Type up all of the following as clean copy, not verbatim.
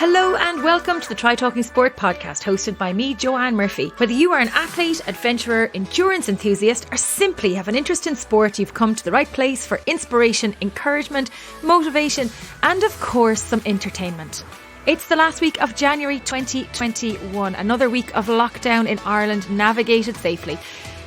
Hello and welcome to the Try Talking Sport podcast, hosted by me, Joanne Murphy. Whether you are an athlete, adventurer, endurance enthusiast, or simply have an interest in sport, you've come to the right place for inspiration, encouragement, motivation, and of course, some entertainment. It's the last week of January 2021, another week of lockdown in Ireland navigated safely.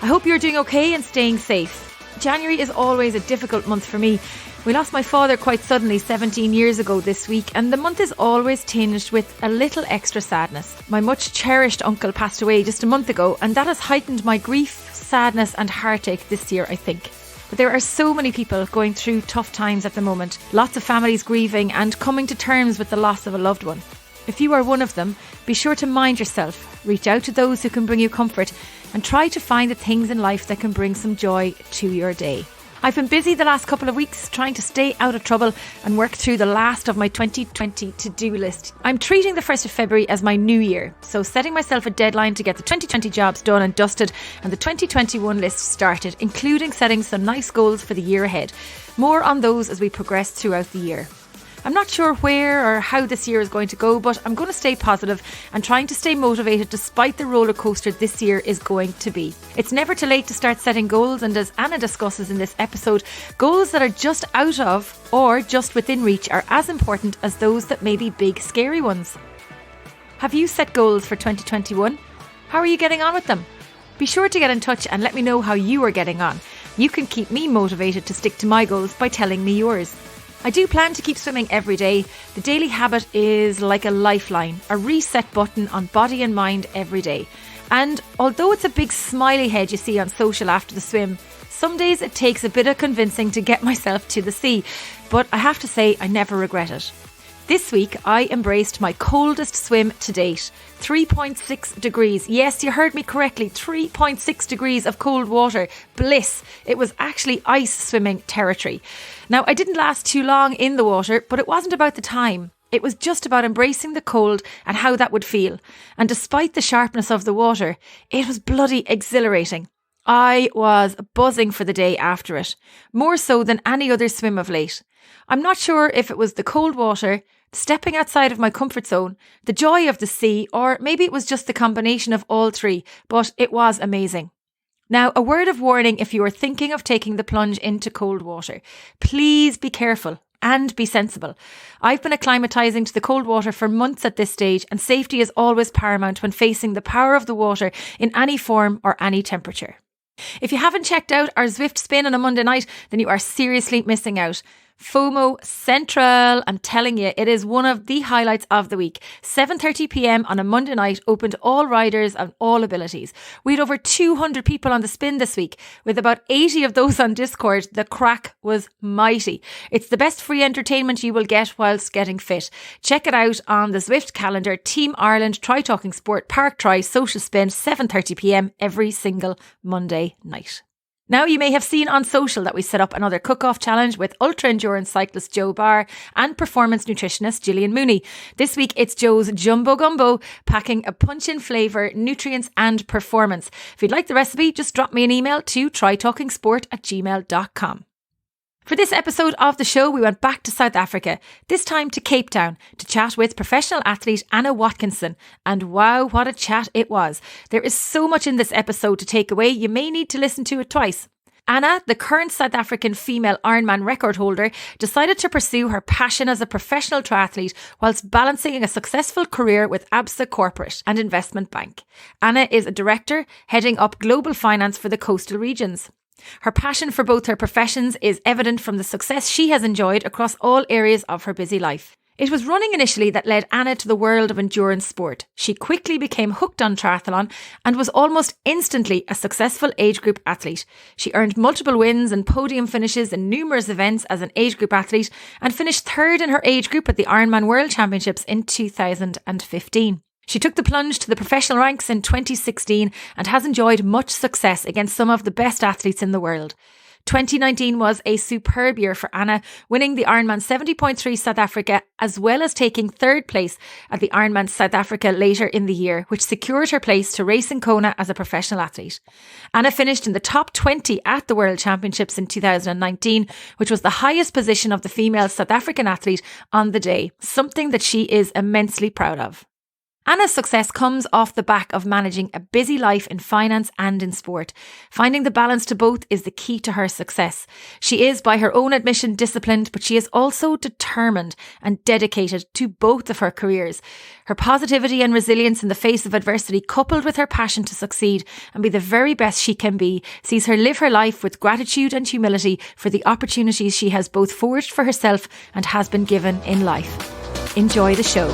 I hope you're doing okay and staying safe. January is always a difficult month for me. We lost my father quite suddenly 17 years ago this week, and the month is always tinged with a little extra sadness. My much cherished uncle passed away just a month ago, and that has heightened my grief, sadness and heartache this year, I think. But there are so many people going through tough times at the moment, lots of families grieving and coming to terms with the loss of a loved one. If you are one of them, be sure to mind yourself, reach out to those who can bring you comfort, and try to find the things in life that can bring some joy to your day. I've been busy the last couple of weeks trying to stay out of trouble and work through the last of my 2020 to-do list. I'm treating the 1st of February as my new year, so setting myself a deadline to get the 2020 jobs done and dusted and the 2021 list started, including setting some nice goals for the year ahead. More on those as we progress throughout the year. I'm not sure where or how this year is going to go, but I'm going to stay positive and trying to stay motivated despite the roller coaster this year is going to be. It's never too late to start setting goals, and as Anna discusses in this episode, goals that are just out of or just within reach are as important as those that may be big, scary ones. Have you set goals for 2021? How are you getting on with them? Be sure to get in touch and let me know how you are getting on. You can keep me motivated to stick to my goals by telling me yours. I do plan to keep swimming every day. The daily habit is like a lifeline, a reset button on body and mind every day. And although it's a big smiley head you see on social after the swim, some days it takes a bit of convincing to get myself to the sea. But I have to say, I never regret it. This week, I embraced my coldest swim to date. 3.6 degrees. Yes, you heard me correctly. 3.6 degrees of cold water. Bliss. It was actually ice swimming territory. Now, I didn't last too long in the water, but it wasn't about the time. It was just about embracing the cold and how that would feel. And despite the sharpness of the water, it was bloody exhilarating. I was buzzing for the day after it, more so than any other swim of late. I'm not sure if it was the cold water, stepping outside of my comfort zone, the joy of the sea, or maybe it was just the combination of all three, but it was amazing. Now, a word of warning if you are thinking of taking the plunge into cold water. Please be careful and be sensible. I've been acclimatising to the cold water for months at this stage, and safety is always paramount when facing the power of the water in any form or any temperature. If you haven't checked out our Zwift spin on a Monday night, then you are seriously missing out. FOMO Central, I'm telling you, it is one of the highlights of the week. 7:30 p.m. on a Monday night, open to all riders and all abilities. We had over 200 people on the spin this week, with about 80 of those on Discord. The crack was mighty. It's the best free entertainment you will get whilst getting fit. Check it out on the Zwift calendar. Team Ireland, Try Talking Sport, Park Try, Social Spin, 7:30 p.m. every single Monday night. Now, you may have seen on social that we set up another cook-off challenge with ultra-endurance cyclist Joe Barr and performance nutritionist Gillian Mooney. This week, it's Joe's Jumbo Gumbo, packing a punch in flavour, nutrients and performance. If you'd like the recipe, just drop me an email to trytalkingsport@gmail.com. For this episode of the show, we went back to South Africa, this time to Cape Town, to chat with professional athlete Annah Watkinson. And wow, what a chat it was. There is so much in this episode to take away, you may need to listen to it twice. Annah, the current South African female Ironman record holder, decided to pursue her passion as a professional triathlete whilst balancing a successful career with Absa Corporate and Investment Bank. Annah is a director heading up global finance for the coastal regions. Her passion for both her professions is evident from the success she has enjoyed across all areas of her busy life. It was running initially that led Annah to the world of endurance sport. She quickly became hooked on triathlon and was almost instantly a successful age group athlete. She earned multiple wins and podium finishes in numerous events as an age group athlete and finished third in her age group at the Ironman World Championships in 2015. She took the plunge to the professional ranks in 2016 and has enjoyed much success against some of the best athletes in the world. 2019 was a superb year for Anna, winning the Ironman 70.3 South Africa, as well as taking third place at the Ironman South Africa later in the year, which secured her place to race in Kona as a professional athlete. Anna finished in the top 20 at the World Championships in 2019, which was the highest position of the female South African athlete on the day, something that she is immensely proud of. Anna's success comes off the back of managing a busy life in finance and in sport. Finding the balance to both is the key to her success. She is, by her own admission, disciplined, but she is also determined and dedicated to both of her careers. Her positivity and resilience in the face of adversity, coupled with her passion to succeed and be the very best she can be, sees her live her life with gratitude and humility for the opportunities she has both forged for herself and has been given in life. Enjoy the show.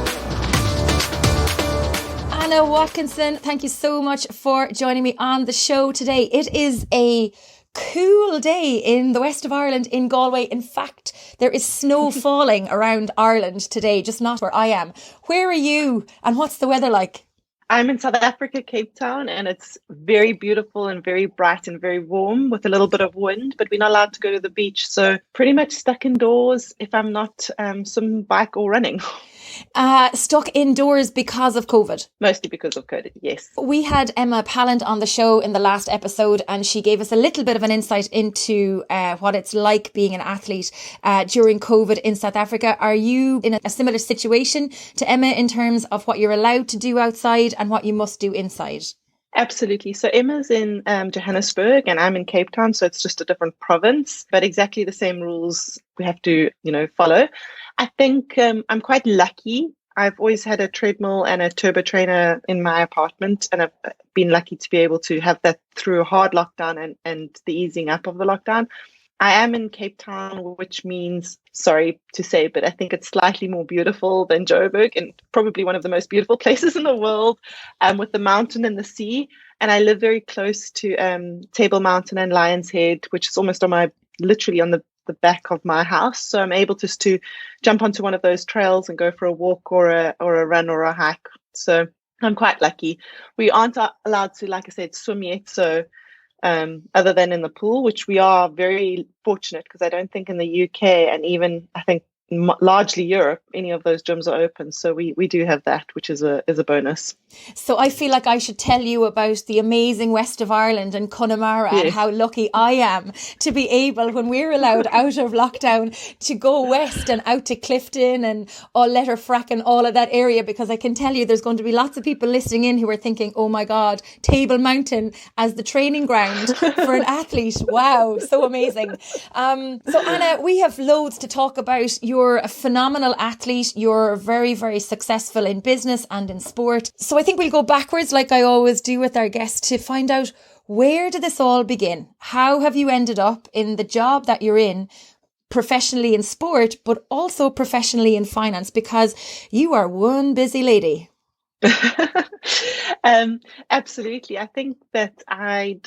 Annah Watkinson, thank you so much for joining me on the show today. It is a cool day in the west of Ireland, in Galway. In fact, there is snow falling around Ireland today, just not where I am. Where are you and what's the weather like? I'm in South Africa, Cape Town, and it's very beautiful and very bright and very warm with a little bit of wind, but we're not allowed to go to the beach. So pretty much stuck indoors if I'm not some bike or running. Stuck indoors because of COVID? Mostly because of COVID, yes. We had Emma Pallant on the show in the last episode, and she gave us a little bit of an insight into what it's like being an athlete during COVID in South Africa. Are you in a similar situation to Emma in terms of what you're allowed to do outside and what you must do inside? Absolutely. So Emma's in Johannesburg and I'm in Cape Town, so it's just a different province, but exactly the same rules we have to, follow. I think I'm quite lucky. I've always had a treadmill and a turbo trainer in my apartment, and I've been lucky to be able to have that through a hard lockdown and the easing up of the lockdown. I am in Cape Town, which means, sorry to say, but I think it's slightly more beautiful than Joburg, and probably one of the most beautiful places in the world, with the mountain and the sea. And I live very close to Table Mountain and Lion's Head, which is almost literally on the back of my house. So I'm able just to jump onto one of those trails and go for a walk or a run or a hike. So I'm quite lucky. We aren't allowed to, like I said, swim yet. So other than in the pool, which we are very fortunate, because I don't think in the UK and even I think largely Europe, any of those gyms are open. So we do have that, which is a bonus. So I feel like I should tell you about the amazing west of Ireland and Connemara, yes, and how lucky I am to be able, when we're allowed out of lockdown, to go west and out to Clifton and Letterfrack and all of that area, because I can tell you there's going to be lots of people listening in who are thinking, oh my God, Table Mountain as the training ground for an athlete. Wow, so amazing. So Anna, we have loads to talk about. You're a phenomenal athlete. You're very, very successful in business and in sport. So I think we'll go backwards, like I always do with our guests, to find out, where did this all begin? How have you ended up in the job that you're in, professionally in sport, but also professionally in finance? Because you are one busy lady. Absolutely. I think that I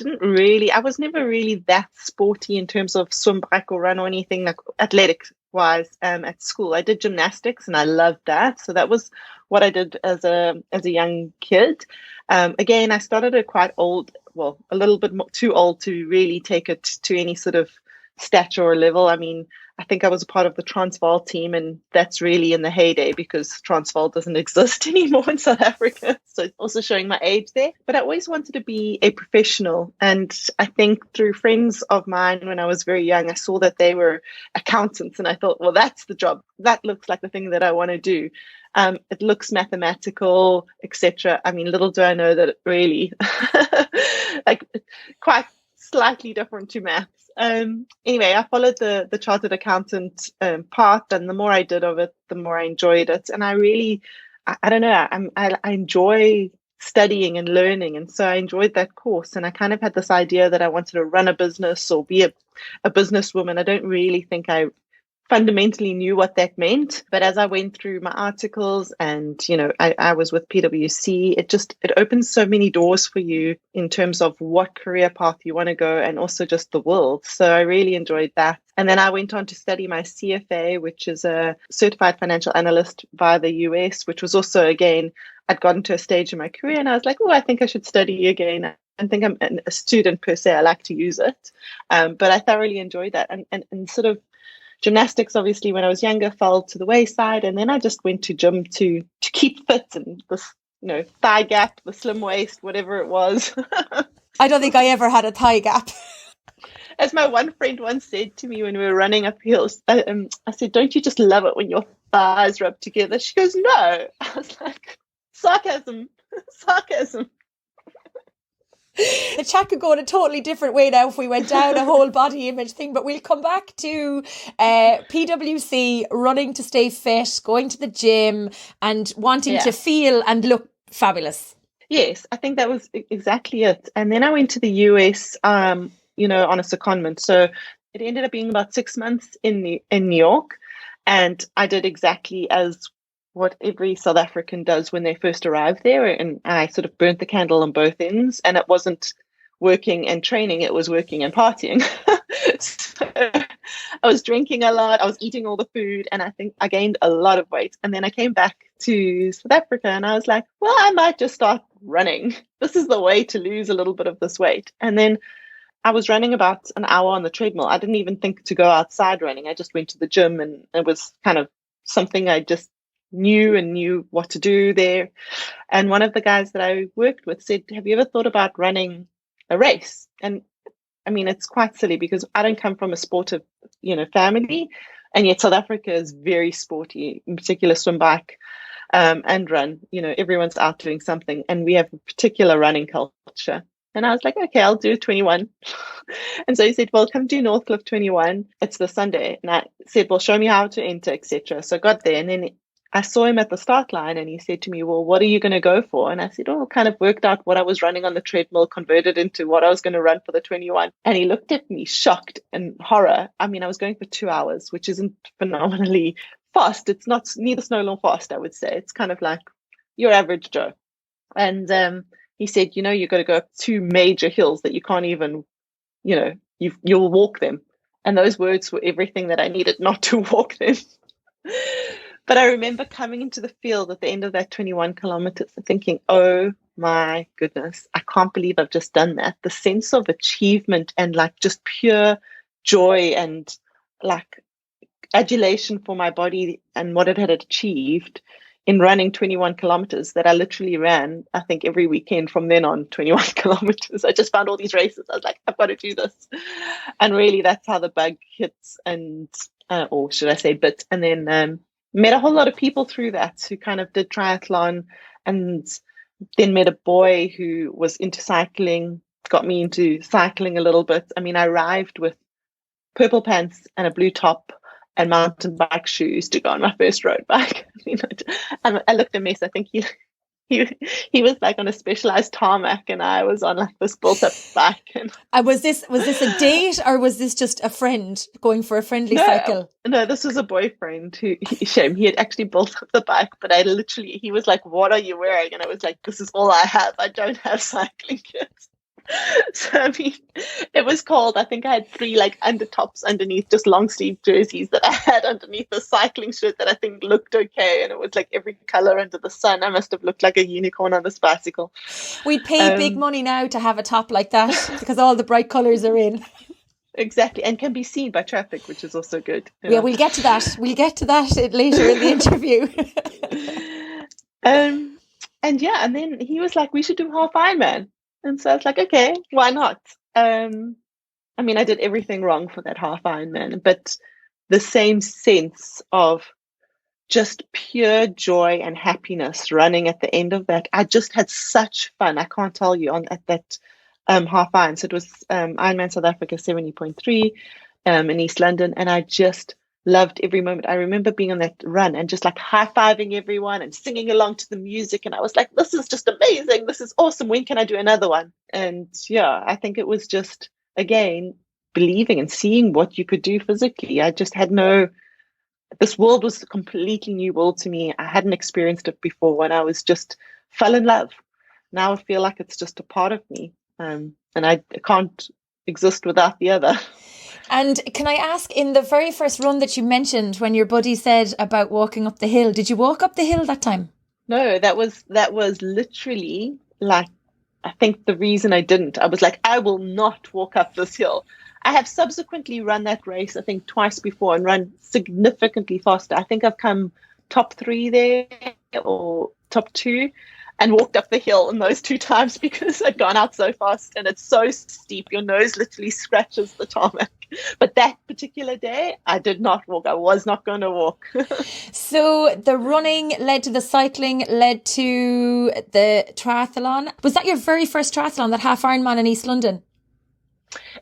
was never really that sporty in terms of swim, bike or run or anything like athletic wise. At school I did gymnastics and I loved that, so that was what I did as a young kid. Again, I started at quite old, a little bit too old to really take it to any sort of stature or level. I mean, I think I was a part of the Transvaal team, and that's really in the heyday, because Transvaal doesn't exist anymore in South Africa. So it's also showing my age there. But I always wanted to be a professional. And I think through friends of mine when I was very young, I saw that they were accountants. And I thought, well, that's the job. That looks like the thing that I want to do. It looks mathematical, etc. I mean, little do I know that it really quite slightly different to maths. Anyway, I followed the chartered accountant path, and the more I did of it, the more I enjoyed it. And I don't know, I enjoy studying and learning, and so I enjoyed that course. And I kind of had this idea that I wanted to run a business or be a businesswoman. I don't really think I fundamentally knew what that meant, but as I went through my articles and I was with PwC, it opens so many doors for you in terms of what career path you want to go, and also just the world. So I really enjoyed that. And then I went on to study my CFA, which is a certified financial analyst via the US, which was also, again, I'd gotten to a stage in my career and I was like, oh, I think I should study again. think I'm a student per se. I like to use it. But I thoroughly enjoyed that. And sort of gymnastics, obviously, when I was younger, fell to the wayside. And then I just went to gym to keep fit and this, thigh gap, the slim waist, whatever it was. I don't think I ever had a thigh gap. As my one friend once said to me when we were running up hills, I said, don't you just love it when your thighs rub together? She goes, no. I was like, sarcasm. The chat could go in a totally different way now if we went down a whole body image thing, but we'll come back to PwC, running to stay fit, going to the gym and wanting to feel and look fabulous. Yes, I think that was exactly it. And then I went to the US, on a secondment. So it ended up being about 6 months in New York. And I did exactly as what every South African does when they first arrive there. And I sort of burnt the candle on both ends. And it wasn't working and training, it was working and partying. So I was drinking a lot, I was eating all the food, and I think I gained a lot of weight. And then I came back to South Africa and I was like, well, I might just start running. This is the way to lose a little bit of this weight. And then I was running about an hour on the treadmill. I didn't even think to go outside running. I just went to the gym, and it was kind of something I just knew what to do there. And one of the guys that I worked with said, have you ever thought about running a race? And I mean, it's quite silly because I don't come from a sportive, family. And yet South Africa is very sporty, in particular swim, bike, and run. Everyone's out doing something. And we have a particular running culture. And I was like, okay, I'll do 21. And so he said, well, come do Northcliffe 21. It's the Sunday. And I said, well, show me how to enter, etc. So I got there, and then I saw him at the start line, and he said to me, well, what are you going to go for? And I said, kind of worked out what I was running on the treadmill, converted into what I was going to run for the 21. And he looked at me shocked and horror. I mean, I was going for 2 hours, which isn't phenomenally fast. It's not neither slow nor fast, I would say. It's kind of like your average Joe. And he said, you've got to go up 2 major hills that you can't even, you'll walk them. And those words were everything that I needed not to walk them. But I remember coming into the field at the end of that 21 kilometers and thinking, oh my goodness, I can't believe I've just done that. The sense of achievement and like just pure joy and like adulation for my body and what it had achieved in running 21 kilometers that I literally ran, I think, every weekend from then on, 21 kilometers. I just found all these races. I was like, I've got to do this. And really, that's how the bug hits, and, or should I say bit. And then met a whole lot of people through that who kind of did triathlon, and then met a boy who was into cycling, got me into cycling a little bit. I mean, I arrived with purple pants and a blue top and mountain bike shoes to go on my first road bike. I looked a mess. I think he was like on a specialized tarmac, and I was on like this built up bike. And was this a date, or was this just a friend going for a friendly cycle? No, this was a boyfriend who he had actually built up the bike, but he was like, what are you wearing? And I was like, this is all I have. I don't have cycling kits. So I mean, it was cold. I think I had 3 like undertops underneath, just long sleeve jerseys that I had underneath the cycling shirt that I think looked okay, and it was like every color under the sun. I must have looked like a unicorn on this bicycle. We'd pay big money now to have a top like that because all the bright colors are in. Exactly, and can be seen by traffic, which is also good. Yeah, we'll get to that later in the interview. And then he was like, we should do half Ironman. And so I was like, okay, why not? I mean, I did everything wrong for that half Ironman, but the same sense of just pure joy and happiness running at the end of that. I just had such fun. I can't tell you at that half Iron. So it was Ironman South Africa 70.3 in East London, and I just loved every moment. I remember being on that run and just like high-fiving everyone and singing along to the music. And I was like, this is just amazing. This is awesome. When can I do another one? And yeah, I think it was just, again, believing and seeing what you could do physically. I just had this world was a completely new world to me. I hadn't experienced it before, and I was just fell in love. Now I feel like it's just a part of me. And I can't exist without the other. And can I ask, in the very first run that you mentioned, when your buddy said about walking up the hill, did you walk up the hill that time? No, that was literally like I think the reason I was like, I will not walk up this hill. I have subsequently run that race, I think twice before, and run significantly faster. I think I've come top 3 there or top 2 and walked up the hill in those 2 times because I'd gone out so fast and it's so steep. Your nose literally scratches the tarmac. But that particular day, I did not walk. I was not going to walk. So the running led to the cycling, led to the triathlon. Was that your very first triathlon, that half Ironman in East London?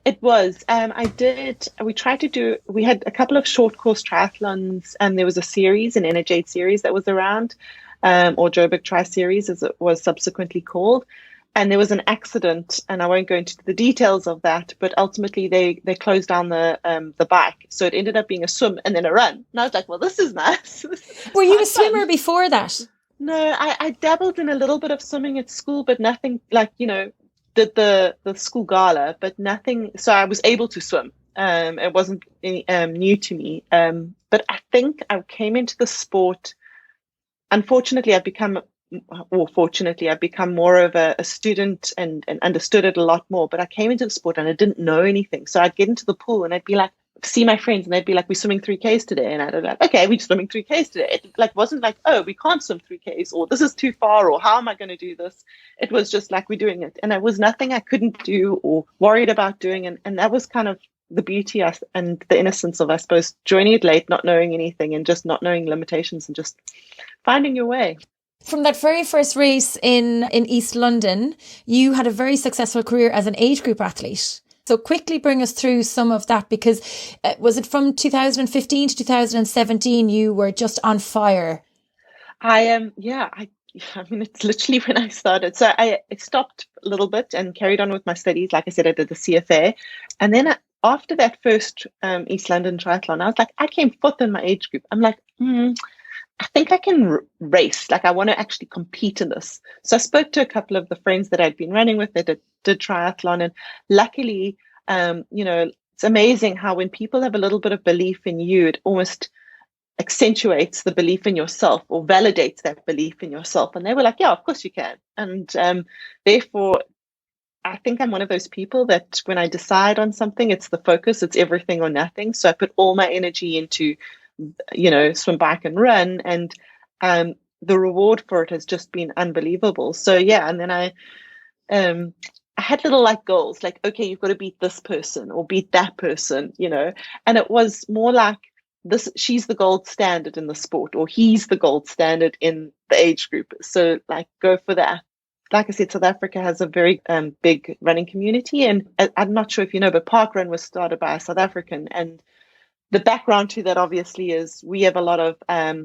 It was. We had a couple of short course triathlons, and there was a series, an Energade series that was around, or Joburg Tri Series as it was subsequently called. And there was an accident, and I won't go into the details of that, but ultimately they closed down the bike. So it ended up being a swim and then a run. And I was like, well, this is nice. Were you a swimmer before that? No, I dabbled in a little bit of swimming at school, but nothing like, did the school gala, but nothing. So I was able to swim. It wasn't new to me. But I think I came into the sport. Unfortunately, fortunately, I've become more of a student and understood it a lot more. But I came into the sport and I didn't know anything. So I'd get into the pool and I'd be like, see my friends and they'd be like, we're swimming 3Ks today. And I'd be like, okay, we're swimming 3Ks today. It wasn't like, oh, we can't swim 3Ks or this is too far or how am I going to do this? It was just like, we're doing it. And it was nothing I couldn't do or worried about doing. And that was kind of the beauty and the innocence of, I suppose, joining it late, not knowing anything and just not knowing limitations and just finding your way. From that very first race in East London, you had a very successful career as an age group athlete. So quickly bring us through some of that, because was it from 2015 to 2017 you were just on fire? I mean, it's literally when I started. So I stopped a little bit and carried on with my studies. Like I said, I did the CFA. And then after that first East London triathlon, I was like, I came 4th in my age group. I'm like, I think I can race. Like, I want to actually compete in this. So I spoke to a couple of the friends that I'd been running with that did triathlon. And luckily, it's amazing how when people have a little bit of belief in you, it almost accentuates the belief in yourself or validates that belief in yourself. And they were like, yeah, of course you can. And therefore, I think I'm one of those people that when I decide on something, it's the focus, it's everything or nothing. So I put all my energy into swim, bike and run, and the reward for it has just been unbelievable. So yeah, and then I had little like goals, like, okay, you've got to beat this person or beat that person, and it was more like this, she's the gold standard in the sport or he's the gold standard in the age group. So like, go for that. Like I said, South Africa has a very big running community, and I'm not sure if you know, but Parkrun was started by a South African, and the background to that obviously is we have a lot of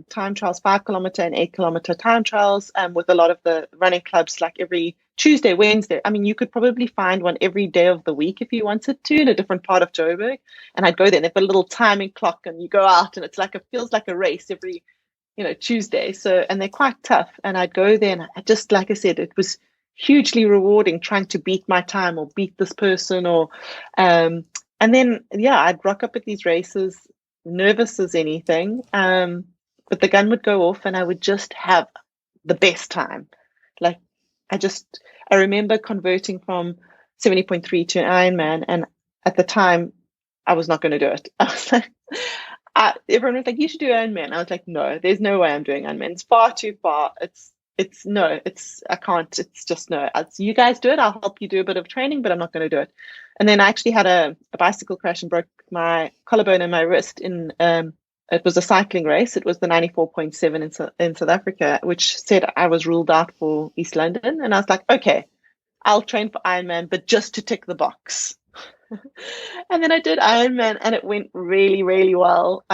time trials, 5 kilometer and 8 kilometer time trials, with a lot of the running clubs, like every Tuesday, Wednesday. I mean, you could probably find one every day of the week if you wanted to in a different part of Joburg. And I'd go there and they've got a little timing clock and you go out and it's like, it feels like a race every, Tuesday. So, and they're quite tough. And I'd go there and I just, like I said, it was hugely rewarding trying to beat my time or beat this person or, and then, I'd rock up at these races, nervous as anything, but the gun would go off and I would just have the best time. Like, I remember converting from 70.3 to an Ironman, and at the time, I was not going to do it. I was like, everyone was like, you should do Ironman. I was like, no, there's no way I'm doing Ironman. It's far too far. I can't, it's just no. You guys do it, I'll help you do a bit of training, but I'm not going to do it. And then I actually had a bicycle crash and broke my collarbone and my wrist in, it was a cycling race. It was the 94.7 in South Africa, which said I was ruled out for East London. And I was like, okay, I'll train for Ironman, but just to tick the box. And then I did Ironman and it went really, really well.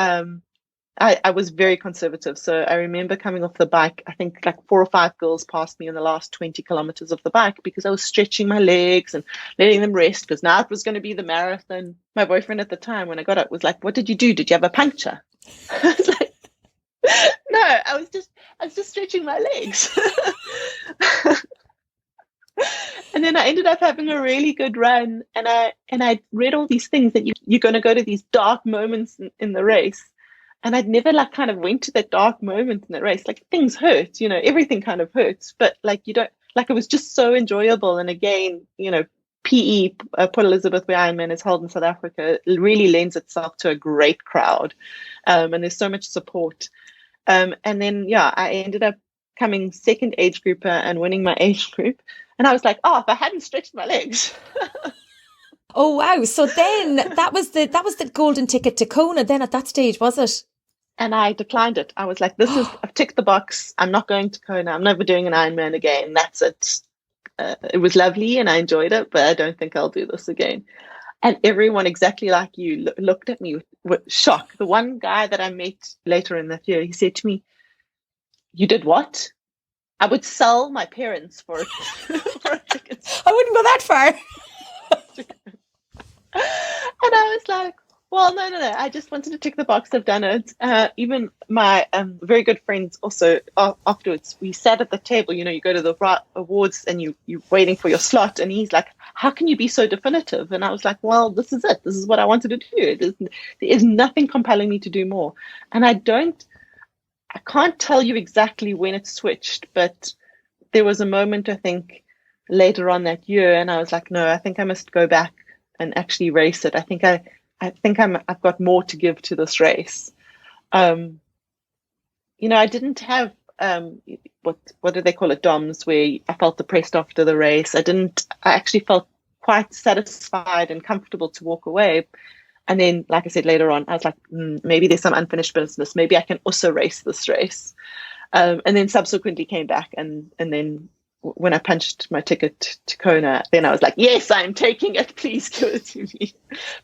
I was very conservative. So I remember coming off the bike, I think like 4 or 5 girls passed me in the last 20 kilometers of the bike because I was stretching my legs and letting them rest because now it was going to be the marathon. My boyfriend at the time, when I got up, was like, what did you do? Did you have a puncture? I was like, no, I was just stretching my legs. And then I ended up having a really good run. And I read all these things that you're going to go to these dark moments in the race. And I'd never kind of went to that dark moment in the race. Like, things hurt, everything kind of hurts. But like, you don't, Like it was just so enjoyable. And again, PE, Port Elizabeth, where Ironman is held in South Africa, it really lends itself to a great crowd. And there's so much support. And then, I ended up coming second age grouper and winning my age group. And I was like, oh, if I hadn't stretched my legs. Oh, wow. So then that was the golden ticket to Kona then at that stage, was it? And I declined it. I was like, I've ticked the box. I'm not going to Kona. I'm never doing an Ironman again. That's it. It was lovely and I enjoyed it, but I don't think I'll do this again. And everyone, exactly like you, looked at me with shock. The one guy that I met later in that year, he said to me, "You did what?" I would sell my parents for it. For a ticket. I wouldn't go that far. And I was like, well, no. I just wanted to tick the box. I've done it. Even my very good friends also, afterwards, we sat at the table. You go to the awards and you're waiting for your slot. And he's like, how can you be so definitive? And I was like, well, this is it. This is what I wanted to do. There is nothing compelling me to do more. And I can't tell you exactly when it switched, but there was a moment, I think, later on that year. And I was like, no, I think I must go back and actually race it. I think I've got more to give to this race. I didn't have what do they call it, DOMS, where I felt depressed after the race. I actually felt quite satisfied and comfortable to walk away. And then, like I said, later on, I was like, maybe there's some unfinished business. Maybe I can also race this race. And then subsequently came back and then when I punched my ticket to Kona, then I was like, yes, I'm taking it. Please give it to me.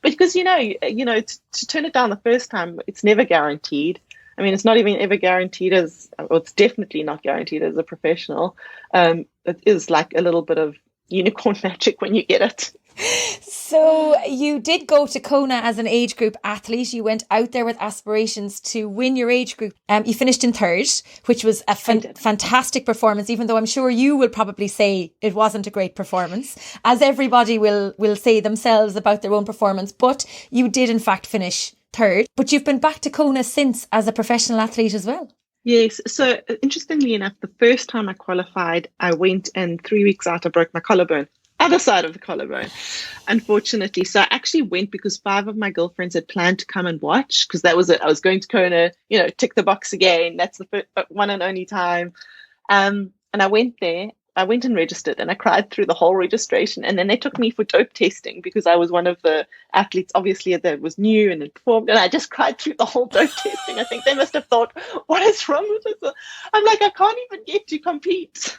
Because, to turn it down the first time, it's never guaranteed. I mean, it's not even ever guaranteed it's definitely not guaranteed as a professional. It is like a little bit of unicorn magic when you get it. So you did go to Kona as an age group athlete. You went out there with aspirations to win your age group. You finished in third, which was a fantastic performance, even though I'm sure you will probably say it wasn't a great performance, as everybody will say themselves about their own performance. But you did, in fact, finish third. But you've been back to Kona since as a professional athlete as well. Yes. So interestingly enough, the first time I qualified, I went and 3 weeks out, I broke my collarbone. Other side of the collarbone, unfortunately. So I actually went because 5 of my girlfriends had planned to come and watch, because that was it. I was going to Kona, tick the box again. That's the first, one and only time. And I went there. I went and registered and I cried through the whole registration. And then they took me for dope testing because I was one of the athletes, obviously, that was new and had performed. And I just cried through the whole dope testing. I think they must have thought, what is wrong with this? I'm like, I can't even get to compete.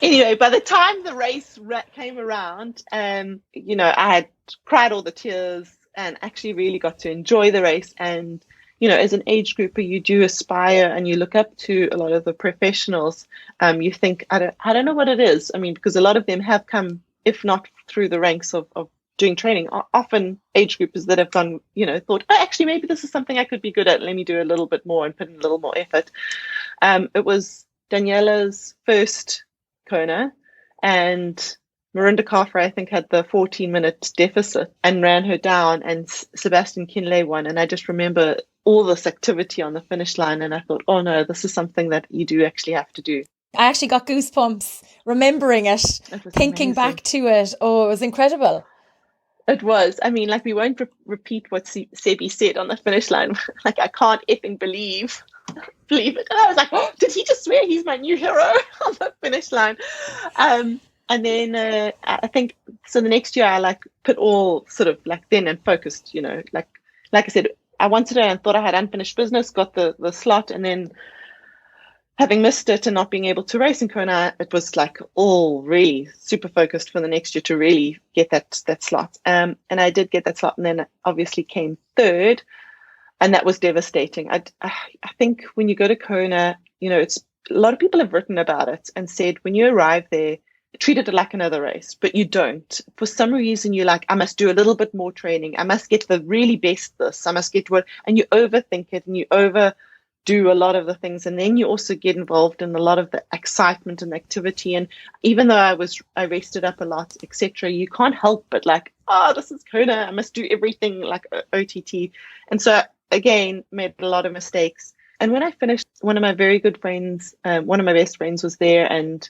Anyway, by the time the race came around, I had cried all the tears and actually really got to enjoy the race. And, as an age grouper, you do aspire and you look up to a lot of the professionals. You think, I don't know what it is. I mean, because a lot of them have come, if not through the ranks of doing training, often age groupers that have gone, thought, oh, actually, maybe this is something I could be good at. Let me do a little bit more and put in a little more effort. It was Daniela's first Kona, and Marinda Carfer, I think, had the 14-minute deficit and ran her down, and Sebastian Kinley won. And I just remember all this activity on the finish line, and I thought, oh no, this is something that you do actually have to do. I actually got goosebumps remembering it, thinking amazing. Back to it. Oh, it was incredible. It was. I mean, like, we won't repeat what Sebi said on the finish line. Like, I can't effing believe it. And I was like, oh, did he just swear he's my new hero on the finish line? And then I think, so the next year I put all sort of then and focused, like I said, I wanted it and thought I had unfinished business, got the slot, and then having missed it and not being able to race in Kona, it was all really super focused for the next year to really get that slot. And I did get that slot, and then obviously came third. And that was devastating. I think when you go to Kona, it's a lot of people have written about it and said when you arrive there, treat it like another race, but you don't. For some reason, you're like, I must do a little bit more training. I must get the really best this. I must get and you overthink it and you overdo a lot of the things. And then you also get involved in a lot of the excitement and activity. And even though I rested up a lot, etc., you can't help but this is Kona. I must do everything like OTT. And so again, made a lot of mistakes. And when I finished, one of my very good friends, one of my best friends was there, and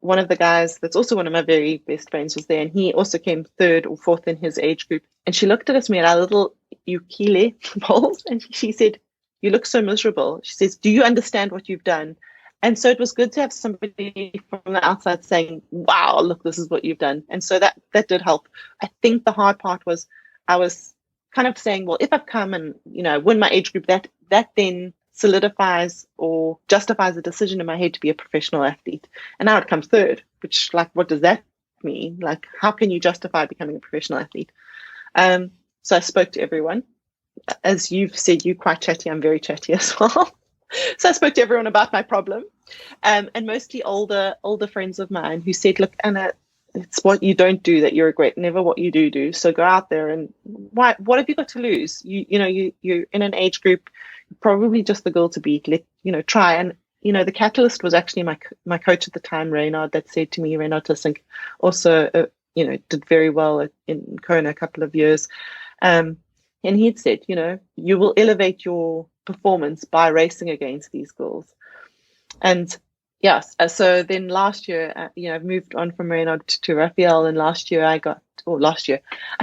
one of the guys that's also one of my very best friends was there, and he also came third or fourth in his age group. And she looked at us, me at our little ukulele bowls, and she said, "You look so miserable." She says, "Do you understand what you've done?" And so it was good to have somebody from the outside saying, "Wow, look, this is what you've done." And so that did help. I think the hard part was I was kind of saying, well, if I come and, win my age group, that then solidifies or justifies a decision in my head to be a professional athlete. And now it comes third, which, like, what does that mean? Like, how can you justify becoming a professional athlete? So I spoke to everyone. As you've said, you're quite chatty. I'm very chatty as well. So I spoke to everyone about my problem, and mostly older friends of mine who said, "Look, Anna, it's what you don't do that you regret, never what you do. So go out there and what have you got to lose? You're in an age group, probably just the girl to beat. Try." And the catalyst was actually my coach at the time, Reynard, that said to me, Reynard Tissink, also did very well in Kona a couple of years, and he had said, you will elevate your performance by racing against these girls. And yes, so then last year, I've moved on from Reynard to Raphael, and last year I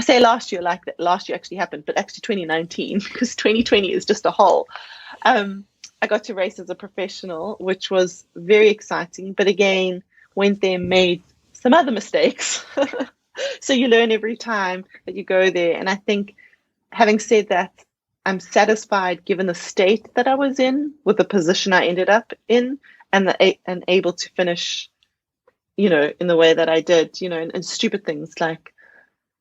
say last year like that last year actually happened, but actually 2019, because 2020 is just a hole. I got to race as a professional, which was very exciting, but again, went there and made some other mistakes. So you learn every time that you go there. And I think, having said that, I'm satisfied given the state that I was in with the position I ended up in, and able to finish, in the way that I did, and stupid things like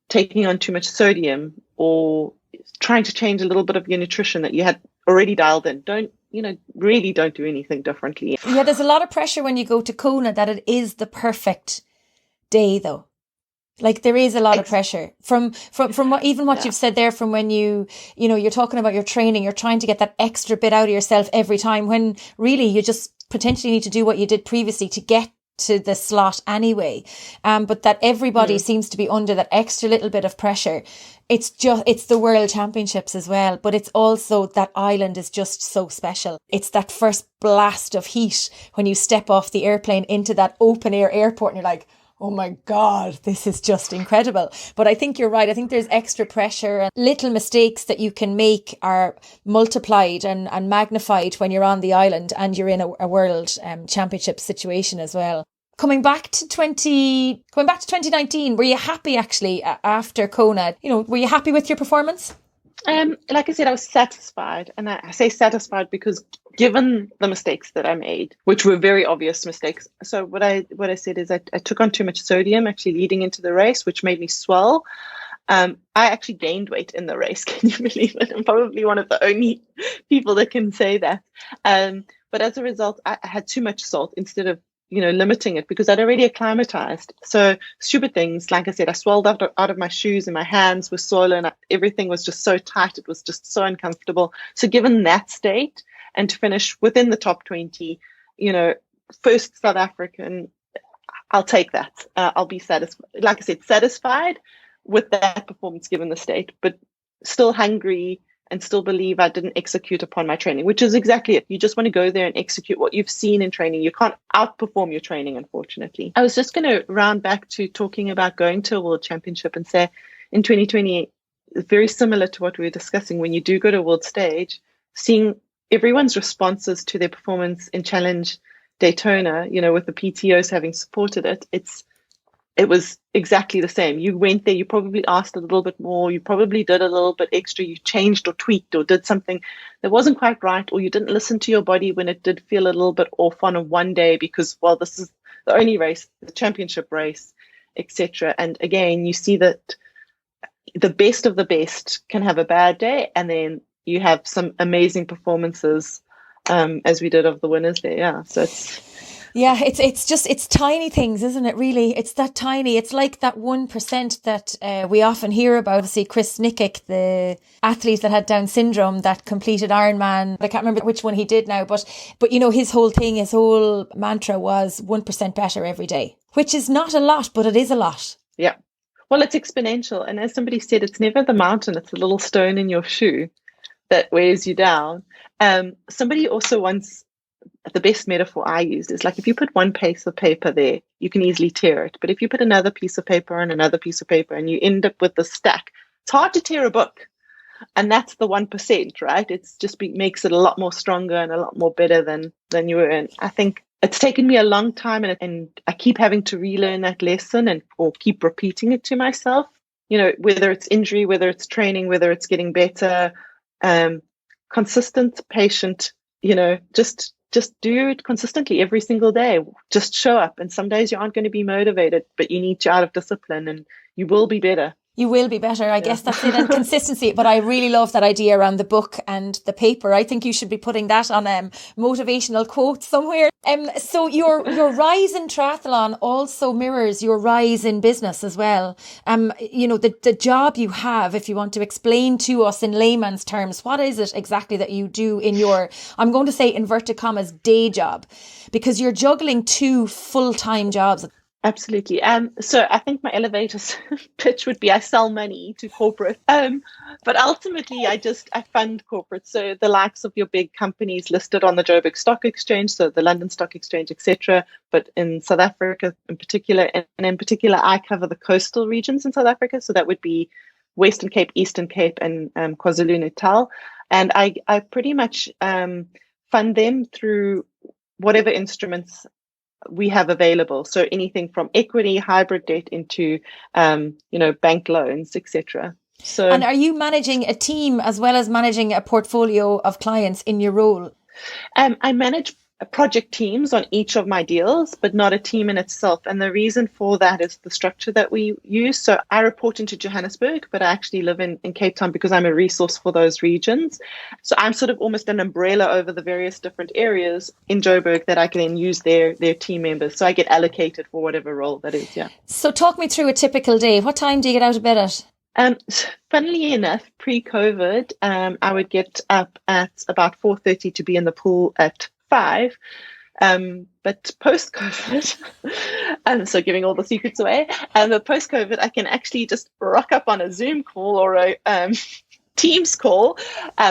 taking on too much sodium or trying to change a little bit of your nutrition that you had already dialed in. Really don't do anything differently. Yeah, there's a lot of pressure when you go to Kona that it is the perfect day, though. Like, there is a lot of pressure from what you've said there, from when you're talking about your training, you're trying to get that extra bit out of yourself every time, when really you just potentially need to do what you did previously to get to the slot anyway. But that everybody seems to be under that extra little bit of pressure. It's the World Championships as well, but it's also that island is just so special. It's that first blast of heat when you step off the airplane into that open air airport and you're like, oh my God, this is just incredible. But I think you're right. I think there's extra pressure, and little mistakes that you can make are multiplied and magnified when you're on the island and you're in a world championship situation as well. Coming back to 2019, were you happy actually after Kona? Were you happy with your performance? Like I said, I was satisfied, and I say satisfied because given the mistakes that I made, which were very obvious mistakes. So what I said is I took on too much sodium actually leading into the race, which made me swell. I actually gained weight in the race. Can you believe it? I'm probably one of the only people that can say that. But as a result, I had too much salt instead of limiting it, because I'd already acclimatized. So stupid things, like I said, I swelled out of my shoes and my hands were swollen. Everything was just so tight. It was just so uncomfortable. So given that state, and to finish within the top 20, first South African, I'll take that. I'll be satisfied. Like I said, satisfied with that performance given the state, but still hungry and still believe I didn't execute upon my training, which is exactly it. You just want to go there and execute what you've seen in training. You can't outperform your training, unfortunately. I was just going to round back to talking about going to a world championship and say in 2020, very similar to what we were discussing, when you do go to a world stage, seeing everyone's responses to their performance in Challenge Daytona, with the PTOs having supported it, it was exactly the same. You went there, you probably asked a little bit more, you probably did a little bit extra, you changed or tweaked or did something that wasn't quite right, or you didn't listen to your body when it did feel a little bit off on a one day because, well, this is the only race, the championship race, etc. And again, you see that the best of the best can have a bad day, and then you have some amazing performances, as we did of the winners there. Yeah, so it's tiny things, isn't it? Really, it's that tiny. It's like that 1% that we often hear about. See, Chris Nickick, the athlete that had Down syndrome that completed Ironman. I can't remember which one he did now, but his whole mantra was 1% better every day, which is not a lot, but it is a lot. Yeah. Well, it's exponential, and as somebody said, it's never the mountain; it's a little stone in your shoe that wears you down. Somebody also once the best metaphor I used is like, if you put one piece of paper there, you can easily tear it. But if you put another piece of paper and another piece of paper and you end up with a stack, it's hard to tear a book. And that's the 1%, right? It's just makes it a lot more stronger and a lot more better than you were in. I think it's taken me a long time, and I keep having to relearn that lesson or keep repeating it to myself. Whether it's injury, whether it's training, whether it's getting better, consistent, patient, just do it consistently every single day. Just show up. And some days you aren't going to be motivated, but you need you out of discipline and you will be better. You will be better. I guess that's it. And consistency. But I really love that idea around the book and the paper. I think you should be putting that on motivational quotes somewhere. So your rise in triathlon also mirrors your rise in business as well. The job you have, if you want to explain to us in layman's terms, what is it exactly that you do in your, I'm going to say inverted commas, day job, because you're juggling 2 full-time jobs. Absolutely. So I think my elevator pitch would be I sell money to corporate. But ultimately I fund corporate. So the likes of your big companies listed on the Joburg Stock Exchange, so the London Stock Exchange, etc. But in South Africa in particular, and in particular, I cover the coastal regions in South Africa. So that would be Western Cape, Eastern Cape, and KwaZulu-Natal. And I pretty much fund them through whatever instruments we have available. So anything from equity, hybrid debt into, bank loans, etc. So, and are you managing a team as well as managing a portfolio of clients in your role? I manage project teams on each of my deals, but not a team in itself. And the reason for that is the structure that we use. So I report into Johannesburg, but I actually live in Cape Town because I'm a resource for those regions. So I'm sort of almost an umbrella over the various different areas in Joburg that I can then use their team members. So I get allocated for whatever role that is, yeah. So talk me through a typical day. What time do you get out of bed at? Funnily enough, pre-COVID, I would get up at about 4:30 to be in the pool at 5. But post-COVID, so giving all the secrets away, but post-COVID, I can actually just rock up on a Zoom call or a Teams call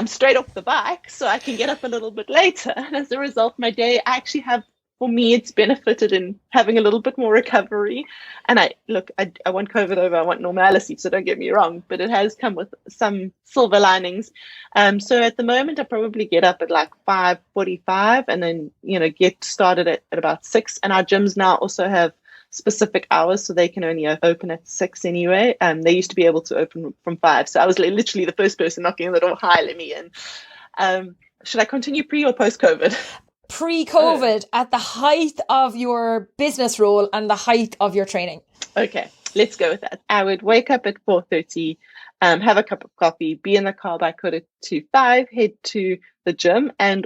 straight off the bike, so I can get up a little bit later. And as a result, my day, I actually have, for me, it's benefited in having a little bit more recovery. And I want COVID over, I want normality, so don't get me wrong, but it has come with some silver linings. So at the moment, I probably get up at like 5:45 and then, get started at about 6. And our gyms now also have specific hours, so they can only open at 6 anyway. They used to be able to open from 5. So I was literally the first person knocking on the door, hi, let me in. Should I continue pre or post-COVID? Pre-COVID, at the height of your business role and the height of your training. Okay, let's go with that. I would wake up at 4:30, have a cup of coffee, be in the car by 4:45, head to the gym and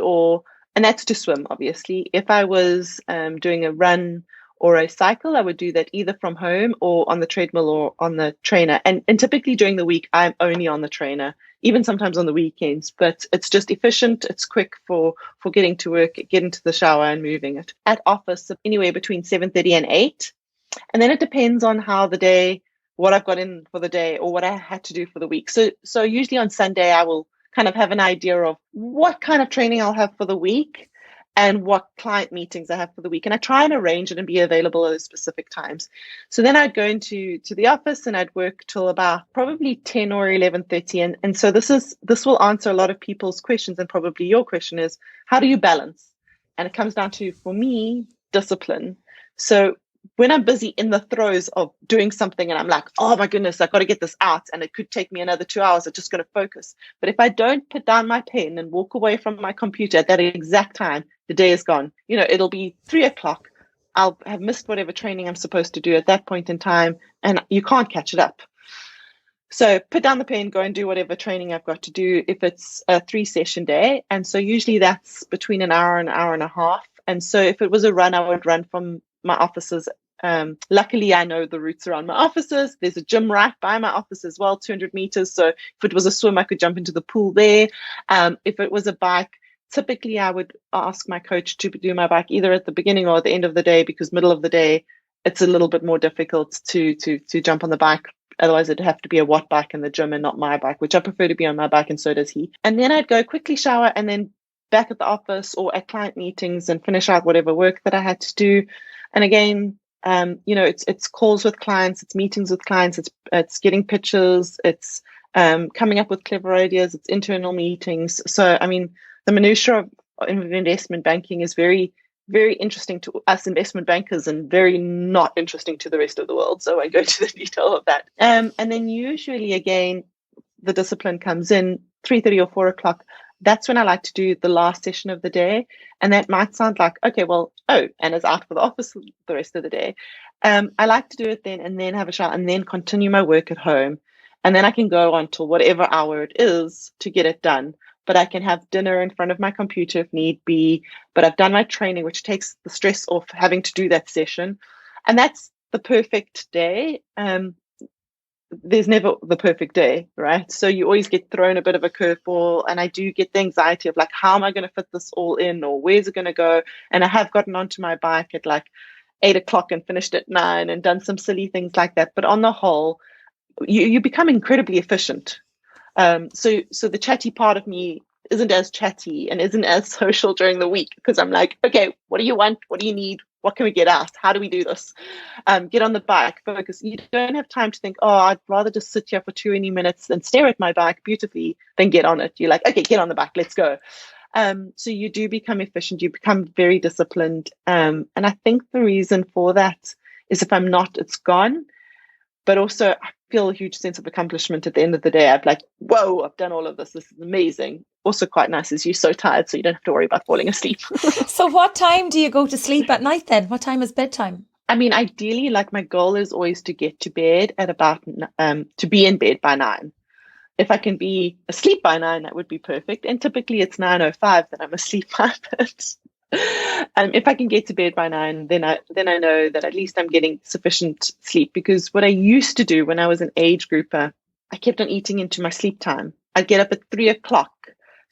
that's to swim, obviously. If I was doing a run or a cycle, I would do that either from home or on the treadmill or on the trainer. And typically during the week, I'm only on the trainer, even sometimes on the weekends, but it's just efficient. It's quick for getting to work, getting to the shower and moving it. At office, anywhere between 7:30 and 8. And then it depends on what I've got in for the day or what I had to do for the week. So usually on Sunday, I will kind of have an idea of what kind of training I'll have for the week and what client meetings I have for the week. And I try and arrange it and be available at those specific times. So then I'd go into the office and I'd work till about probably 10 or 11:30. And so this will answer a lot of people's questions, and probably your question is, how do you balance? And it comes down to, for me, discipline. So when I'm busy in the throes of doing something and I'm like, oh my goodness, I've got to get this out and it could take me another 2 hours, I'm just going to focus. But if I don't put down my pen and walk away from my computer at that exact time, the day is gone. It'll be 3:00. I'll have missed whatever training I'm supposed to do at that point in time, and you can't catch it up. So put down the pen, go and do whatever training I've got to do if it's a 3-session day. And so usually that's between an hour and an hour and a half. And so if it was a run, I would run from my offices. Luckily, I know the routes around my offices. There's a gym right by my office as well, 200 meters. So if it was a swim, I could jump into the pool there. If it was a bike, typically I would ask my coach to do my bike either at the beginning or at the end of the day, because middle of the day, it's a little bit more difficult to jump on the bike. Otherwise, it'd have to be a watt bike in the gym and not my bike, which I prefer to be on my bike, and so does he. And then I'd go quickly shower and then back at the office or at client meetings and finish out whatever work that I had to do. And again, it's calls with clients, it's meetings with clients, it's getting pitches, it's coming up with clever ideas, it's internal meetings. So, I mean, the minutiae of investment banking is very, very interesting to us investment bankers and very not interesting to the rest of the world. So I go to the detail of that. And then usually, again, the discipline comes in 3:30 or 4 o'clock. That's when I like to do the last session of the day. And that might sound like, okay, well, Anna's out for the office the rest of the day. I like to do it then and then have a shower and then continue my work at home. And then I can go on till whatever hour it is to get it done. But I can have dinner in front of my computer if need be. But I've done my training, which takes the stress off having to do that session. And that's the perfect day. There's never the perfect day, right? So you always get thrown a bit of a curveball, and I do get the anxiety of like, how am I going to fit this all in, or where's it going to go? And I have gotten onto my bike at like 8 o'clock and finished at 9 and done some silly things like that. But on the whole, you become incredibly efficient. So the chatty part of me isn't as chatty and isn't as social during the week, because I'm like, okay, what do you want? What do you need? What can we get out? How do we do this? Get on the bike, focus. You don't have time to think, I'd rather just sit here for 20 minutes and stare at my bike beautifully than get on it. You're like, okay, get on the bike, let's go. So you do become efficient. You become very disciplined. And I think the reason for that is if I'm not, it's gone. But also I feel a huge sense of accomplishment at the end of the day. I'm like, whoa, I've done all of this. This is amazing. Also quite nice is you're so tired, so you don't have to worry about falling asleep. So what time do you go to sleep at night then? What time is bedtime? I mean, ideally, like my goal is always to get to bed at about, to be in bed by 9. If I can be asleep by 9, that would be perfect. And typically it's 9:05 that I'm asleep by. But if I can get to bed by 9, then I know that at least I'm getting sufficient sleep. Because what I used to do when I was an age grouper, I kept on eating into my sleep time. I'd get up at 3 o'clock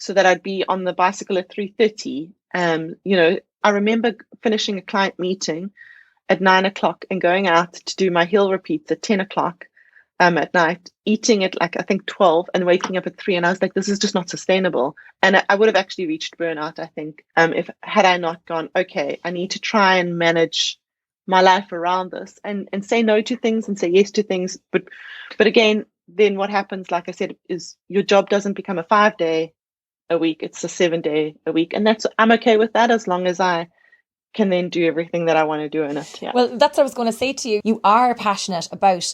so that I'd be on the bicycle at 3:30. I remember finishing a client meeting at 9 o'clock and going out to do my hill repeats at 10 o'clock at night, eating at like I think 12 and waking up at 3. And I was like, this is just not sustainable. And I would have actually reached burnout, I think, if had I not gone, okay, I need to try and manage my life around this and say no to things and say yes to things. But again, then what happens, like I said, is your job doesn't become a 5-day a week, it's a 7-day a week. And I'm okay with that as long as I can then do everything that I want to do in it. Yeah. Well, that's what I was going to say to you. You are passionate about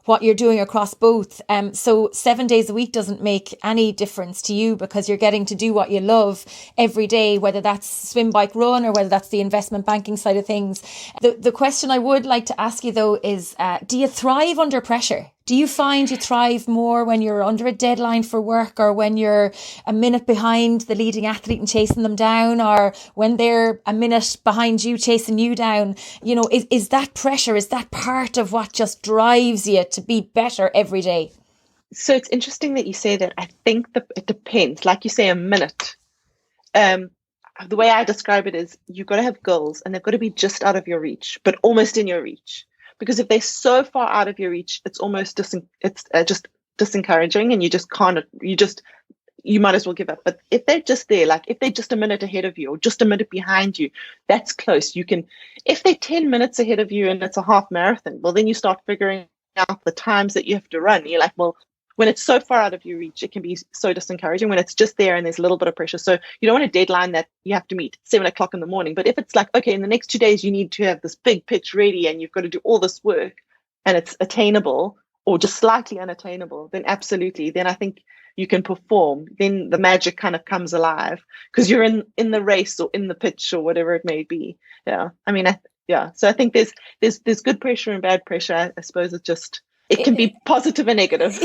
what you're doing across both. So 7 days a week doesn't make any difference to you because you're getting to do what you love every day, whether that's swim, bike, run, or whether that's the investment banking side of things. The question I would like to ask you though is, do you thrive under pressure? Do you find you thrive more when you're under a deadline for work, or when you're a minute behind the leading athlete and chasing them down, or when they're a minute behind you chasing you down? Is that pressure, is that part of what just drives you to be better every day? So it's interesting that you say that. I think that it depends. Like you say, a minute. The way I describe it is you've got to have goals and they've got to be just out of your reach, but almost in your reach. Because if they're so far out of your reach, it's almost just disencouraging, and you just can't. You might as well give up. But if they're just there, like if they're just a minute ahead of you or just a minute behind you, that's close. You can. If they're 10 minutes ahead of you and it's a half marathon, well, then you start figuring out the times that you have to run. You're like, well, when it's so far out of your reach, it can be so disencouraging when it's just there and there's a little bit of pressure. So you don't want a deadline that you have to meet 7 o'clock in the morning. But if it's like, okay, in the next 2 days, you need to have this big pitch ready and you've got to do all this work and it's attainable or just slightly unattainable, then absolutely. Then I think you can perform. Then the magic kind of comes alive because you're in the race or in the pitch or whatever it may be. Yeah. I mean, So I think there's good pressure and bad pressure. I suppose it can be positive and negative.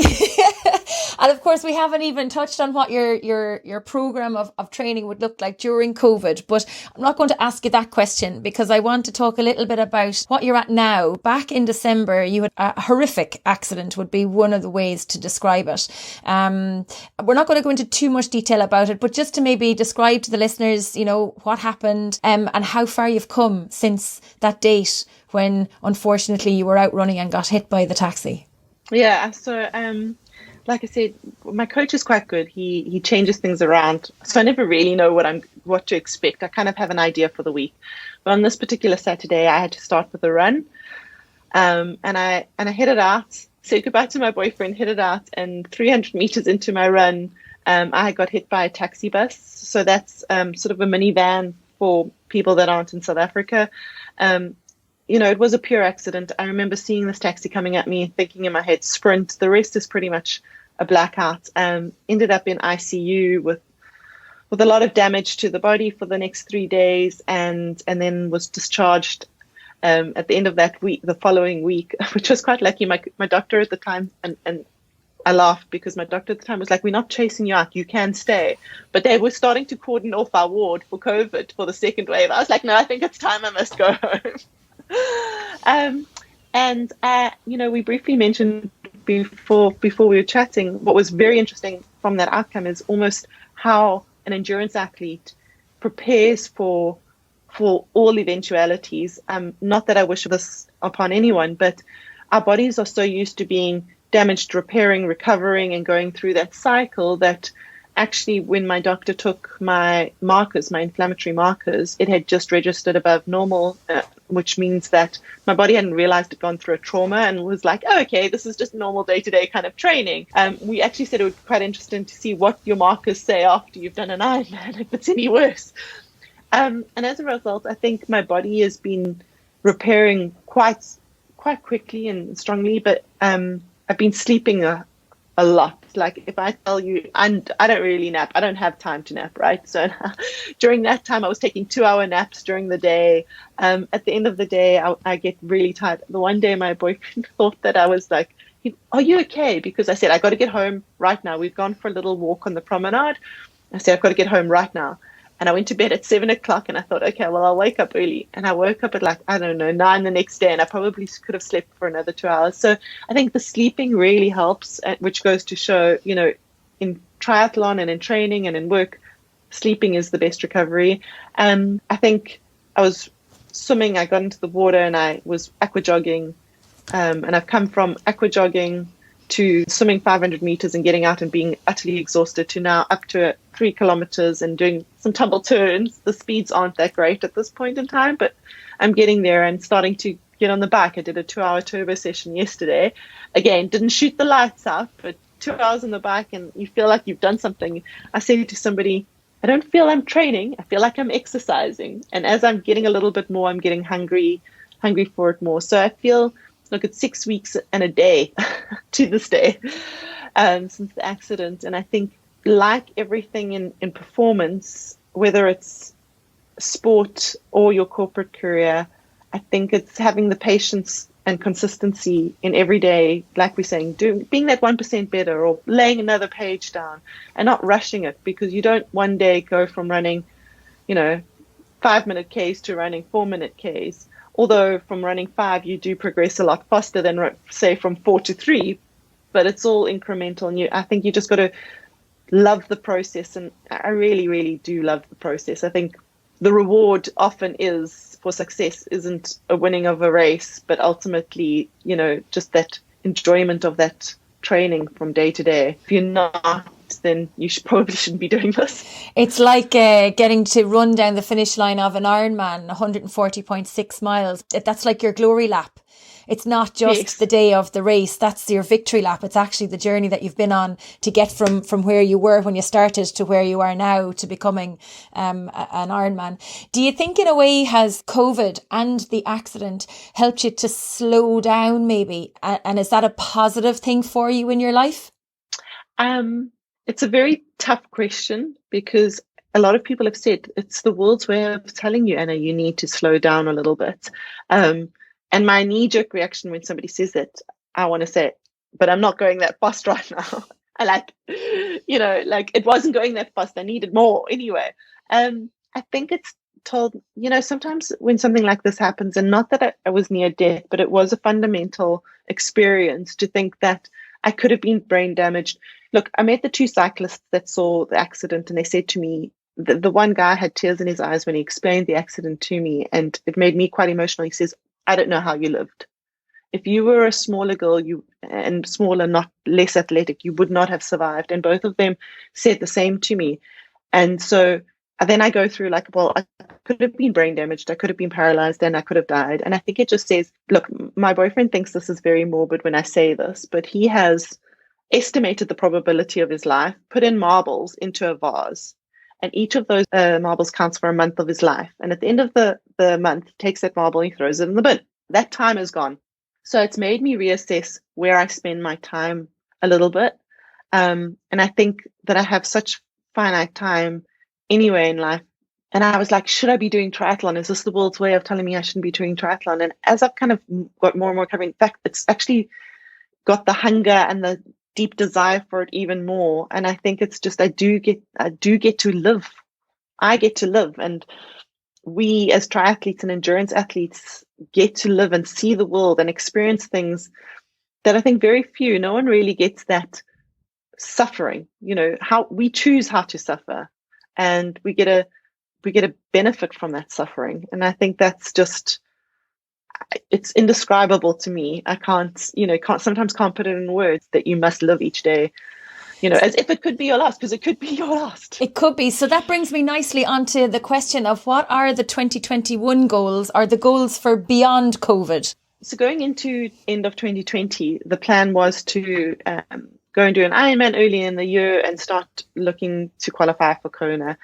And of course, we haven't even touched on what your program of training would look like during COVID. But I'm not going to ask you that question because I want to talk a little bit about what you're at now. Back in December, you had a horrific accident would be one of the ways to describe it. We're not going to go into too much detail about it, but just to maybe describe to the listeners, what happened and how far you've come since that date when unfortunately you were out running and got hit by the taxi. Yeah, so like I said, my coach is quite good. He changes things around, so I never really know what to expect. I kind of have an idea for the week. But on this particular Saturday, I had to start with a run, and I headed out, said goodbye to my boyfriend, headed out, and 300 meters into my run, I got hit by a taxi bus. So that's sort of a minivan for people that aren't in South Africa. It was a pure accident. I remember seeing this taxi coming at me, thinking in my head, sprint. The rest is pretty much a blackout. Ended up in ICU with a lot of damage to the body for the next 3 days, and then was discharged at the end of that week, the following week, which was quite lucky. My doctor at the time, and I laughed because my doctor at the time was like, "We're not chasing you out. You can stay." But they were starting to cordon off our ward for COVID for the second wave. I was like, "No, I think it's time I must go home." We briefly mentioned before we were chatting, what was very interesting from that outcome is almost how an endurance athlete prepares for all eventualities. Not that I wish this upon anyone, but our bodies are so used to being damaged, repairing, recovering, and going through that cycle that actually when my doctor took my inflammatory markers, it had just registered above normal, which means that my body hadn't realized it'd gone through a trauma and was like, "Oh, okay, this is just normal day-to-day kind of training." We actually said it would be quite interesting to see what your markers say after you've done an Ironman, if it's any worse. And as a result, I think my body has been repairing quite quickly and strongly, but I've been sleeping a lot. Like if I tell you, and I don't really nap, I don't have time to nap, right? So during that time, I was taking 2-hour naps during the day. At the end of the day, I get really tired. The one day my boyfriend thought that I was like, "Are you okay?" Because I said, "I got to get home right now. We've gone for a little walk on the promenade." I said, "I've got to get home right now." And I went to bed at 7 o'clock, and I thought, okay, well, I'll wake up early. And I woke up at 9 the next day, and I probably could have slept for another 2 hours. So I think the sleeping really helps, which goes to show, in triathlon and in training and in work, sleeping is the best recovery. I think I was swimming, I got into the water, and I was aqua jogging. And I've come from aqua jogging to swimming 500 meters and getting out and being utterly exhausted to now up to 3 kilometers and doing some tumble turns. The speeds aren't that great at this point in time, but I'm getting there and starting to get on the bike. I did a 2-hour turbo session yesterday. Again, didn't shoot the lights out, but 2 hours on the bike and you feel like you've done something. I said to somebody, I don't feel I'm training. I feel like I'm exercising. And as I'm getting a little bit more, I'm getting hungry for it more. So I feel, look, it's 6 weeks and a day to this day since the accident. And I think like everything in performance, whether it's sport or your corporate career, I think it's having the patience and consistency in every day, like we're saying, being that 1% better or laying another page down and not rushing it, because you don't one day go from running, 5-minute Ks to running 4-minute Ks. Although from running 5, you do progress a lot faster than, say, from 4 to 3, but it's all incremental. And I think you just got to love the process. And I really, really do love the process. I think the reward often for success isn't a winning of a race, but ultimately, just that enjoyment of that training from day to day. If you're not, then you probably shouldn't be doing this. It's like getting to run down the finish line of an Ironman, 140.6 miles. That's like your glory lap. It's not just the day of the race. That's your victory lap. It's actually the journey that you've been on to get from where you were when you started to where you are now to becoming an Ironman. Do you think in a way has COVID and the accident helped you to slow down maybe? And is that a positive thing for you in your life? It's a very tough question because a lot of people have said it's the world's way of telling you, Anna, you need to slow down a little bit. And my knee-jerk reaction when somebody says it, I want to say, but I'm not going that fast right now. It wasn't going that fast. I needed more anyway. I think it's told, sometimes when something like this happens, and not that I was near death, but it was a fundamental experience to think that I could have been brain damaged. Look, I met the 2 cyclists that saw the accident, and they said to me, the one guy had tears in his eyes when he explained the accident to me, and it made me quite emotional. He says, I don't know how you lived. If you were a smaller girl, and smaller, not less athletic, you would not have survived. And both of them said the same to me. And so then I go through like, well, I could have been brain damaged, I could have been paralyzed, and I could have died. And I think it just says, look, my boyfriend thinks this is very morbid when I say this, but he has estimated the probability of his life, put in marbles into a vase, and each of those marbles counts for a month of his life. And at the end of the month, he takes that marble and he throws it in the bin. That time is gone. So it's made me reassess where I spend my time a little bit. And I think that I have such finite time anyway in life. And I was like, should I be doing triathlon? Is this the world's way of telling me I shouldn't be doing triathlon? And as I've kind of got more and more covering, in fact, it's actually got the hunger and the deep desire for it even more. And I think it's just, I do get to live. I get to live. And we as triathletes and endurance athletes get to live and see the world and experience things that I think very few, no one really gets that suffering, how we choose how to suffer, and we get a benefit from that suffering. And I think that's just, it's indescribable to me. I sometimes can't put it in words, that you must live each day, as if it could be your last, because it could be your last. It could be. So that brings me nicely onto the question of what are the 2021 goals, or the goals for beyond COVID? So going into end of 2020, the plan was to go and do an Ironman early in the year and start looking to qualify for Kona.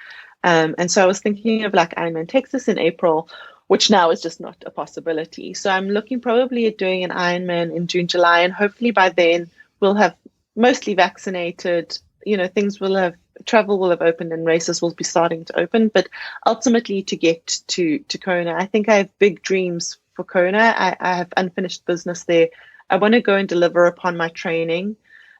And so I was thinking of like Ironman Texas in April, which now is just not a possibility. So I'm looking probably at doing an Ironman in June, July, and hopefully by then we'll have mostly vaccinated, travel will have opened and races will be starting to open. But ultimately to get to Kona, I think I have big dreams for Kona. I have unfinished business there. I want to go and deliver upon my training.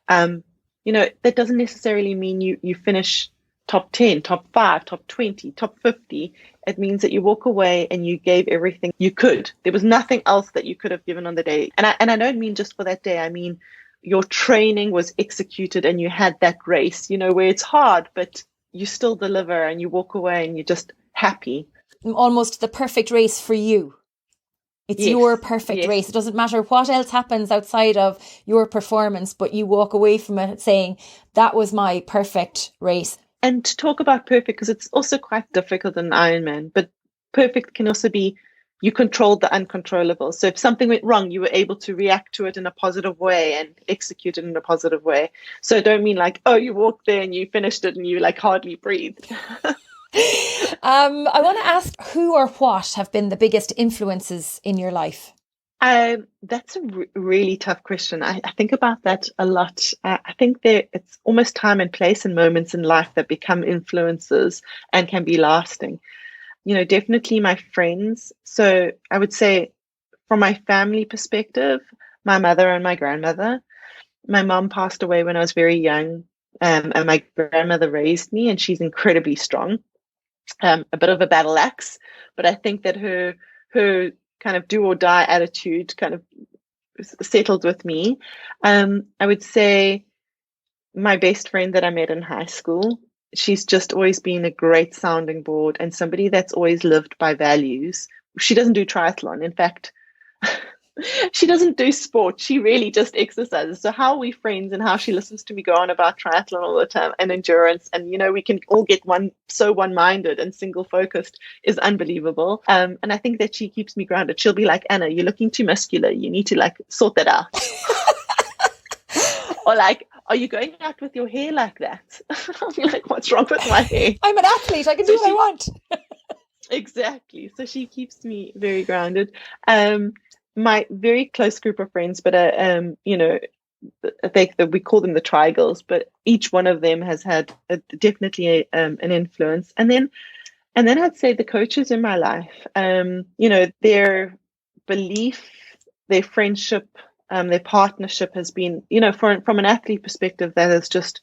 That doesn't necessarily mean you finish top 10, top 5, top 20, top 50. It means that you walk away and you gave everything you could. There was nothing else that you could have given on the day. And I don't mean just for that day. I mean, your training was executed and you had that race, where it's hard, but you still deliver and you walk away and you're just happy. Almost the perfect race for you. It's your perfect race. It doesn't matter what else happens outside of your performance, but you walk away from it saying, that was my perfect race. And to talk about perfect, because it's also quite difficult in Ironman, but perfect can also be you controlled the uncontrollable. So if something went wrong, you were able to react to it in a positive way and execute it in a positive way. So I don't mean like, oh, you walked there and you finished it and you like hardly breathed. I want to ask, who or what have been the biggest influences in your life? That's a really tough question. I think about that a lot. I think it's almost time and place and moments in life that become influences and can be lasting. Definitely my friends. So I would say from my family perspective, my mother and my grandmother. My mom passed away when I was very young, and my grandmother raised me, and she's incredibly strong. A bit of a battle axe, but I think that her kind of do or die attitude kind of settled with me. I would say my best friend that I met in high school, she's just always been a great sounding board and somebody that's always lived by values. She doesn't do triathlon. In fact, she doesn't do sport. She really just exercises. So how are we friends, and how she listens to me go on about triathlon all the time and endurance, and we can all get one-minded and single focused is unbelievable. And I think that she keeps me grounded. She'll be like, Anna, you're looking too muscular. You need to like sort that out. Or like, are you going out with your hair like that? I'll be like, what's wrong with my hair? I'm an athlete. I can do what I want. Exactly. So she keeps me very grounded. My very close group of friends, but we call them the Tri Girls, but each one of them has had definitely an influence. And then I'd say the coaches in my life, their belief, their friendship, their partnership has been, from an athlete perspective, that is just,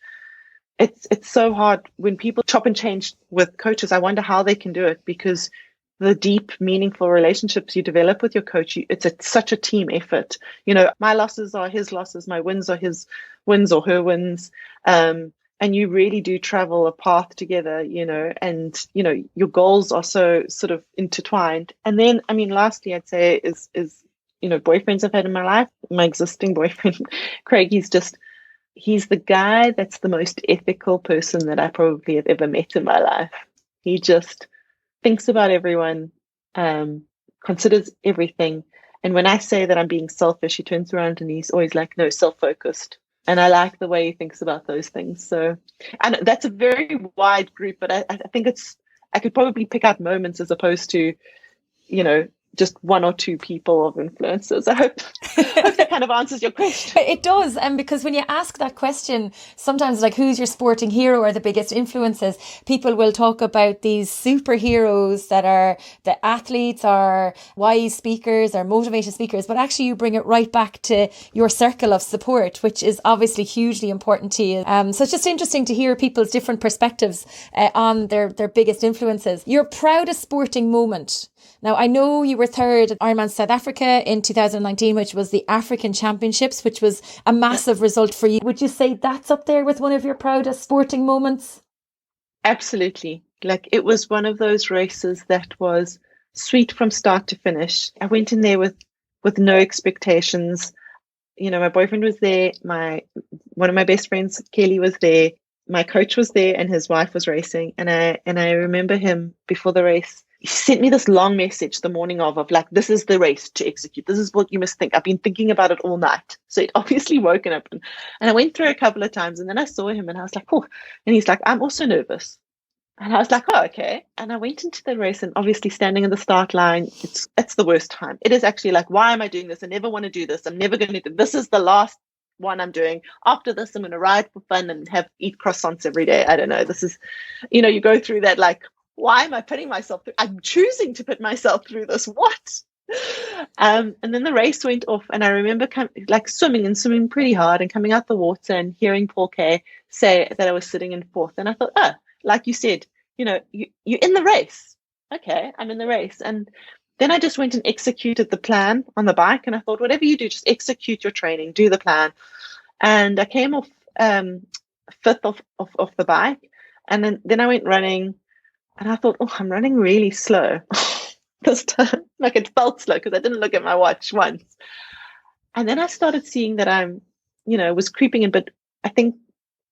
it's so hard when people chop and change with coaches. I wonder how they can do it, because the deep, meaningful relationships you develop with your coach, it's such a team effort. My losses are his losses, my wins are his wins or her wins. And you really do travel a path together, and, your goals are so sort of intertwined. And then, lastly, I'd say is boyfriends I've had in my life. My existing boyfriend, Craig, he's the guy that's the most ethical person that I probably have ever met in my life. He just thinks about everyone, considers everything. And when I say that I'm being selfish, he turns around and he's always like, no, self-focused. And I like the way he thinks about those things. So, and that's a very wide group, but I think I could probably pick out moments as opposed to, just one or two people of influencers. I hope that kind of answers your question. It does. And because when you ask that question, sometimes like, who's your sporting hero or the biggest influences, people will talk about these superheroes that are the athletes or wise speakers or motivated speakers. But actually you bring it right back to your circle of support, which is obviously hugely important to you. So it's just interesting to hear people's different perspectives on their biggest influences. Your proudest sporting moment. Now, I know you were third at Ironman South Africa in 2019, which was the African Championships, which was a massive result for you. Would you say that's up there with one of your proudest sporting moments? Absolutely. Like, it was one of those races that was sweet from start to finish. I went in there with no expectations. My boyfriend was there. One of my best friends, Kelly, was there. My coach was there and his wife was racing. And I remember him before the race. He sent me this long message the morning of like, this is the race to execute. This is what you must think. I've been thinking about it all night. So it obviously woken up. And I went through a couple of times and then I saw him and I was like, oh, and he's like, I'm also nervous. And I was like, oh, okay. And I went into the race and obviously standing in the start line, it's the worst time. It is actually like, why am I doing this? I never want to do this. I'm never going to do this. Is the last one I'm doing. After this, I'm going to ride for fun and eat croissants every day. I don't know. This is, you go through that like, why am I putting myself through? I'm choosing to put myself through this. What? And then the race went off, and I remember swimming pretty hard and coming out the water and hearing Paul Kay say that I was sitting in fourth. And I thought, oh, like you said, you're in the race. Okay, I'm in the race. And then I just went and executed the plan on the bike. And I thought, whatever you do, just execute your training, do the plan. And I came off fifth off the bike. And then I went running. And I thought, oh, I'm running really slow this time. Like, it felt slow because I didn't look at my watch once. And then I started seeing that I'm, was creeping in. But I think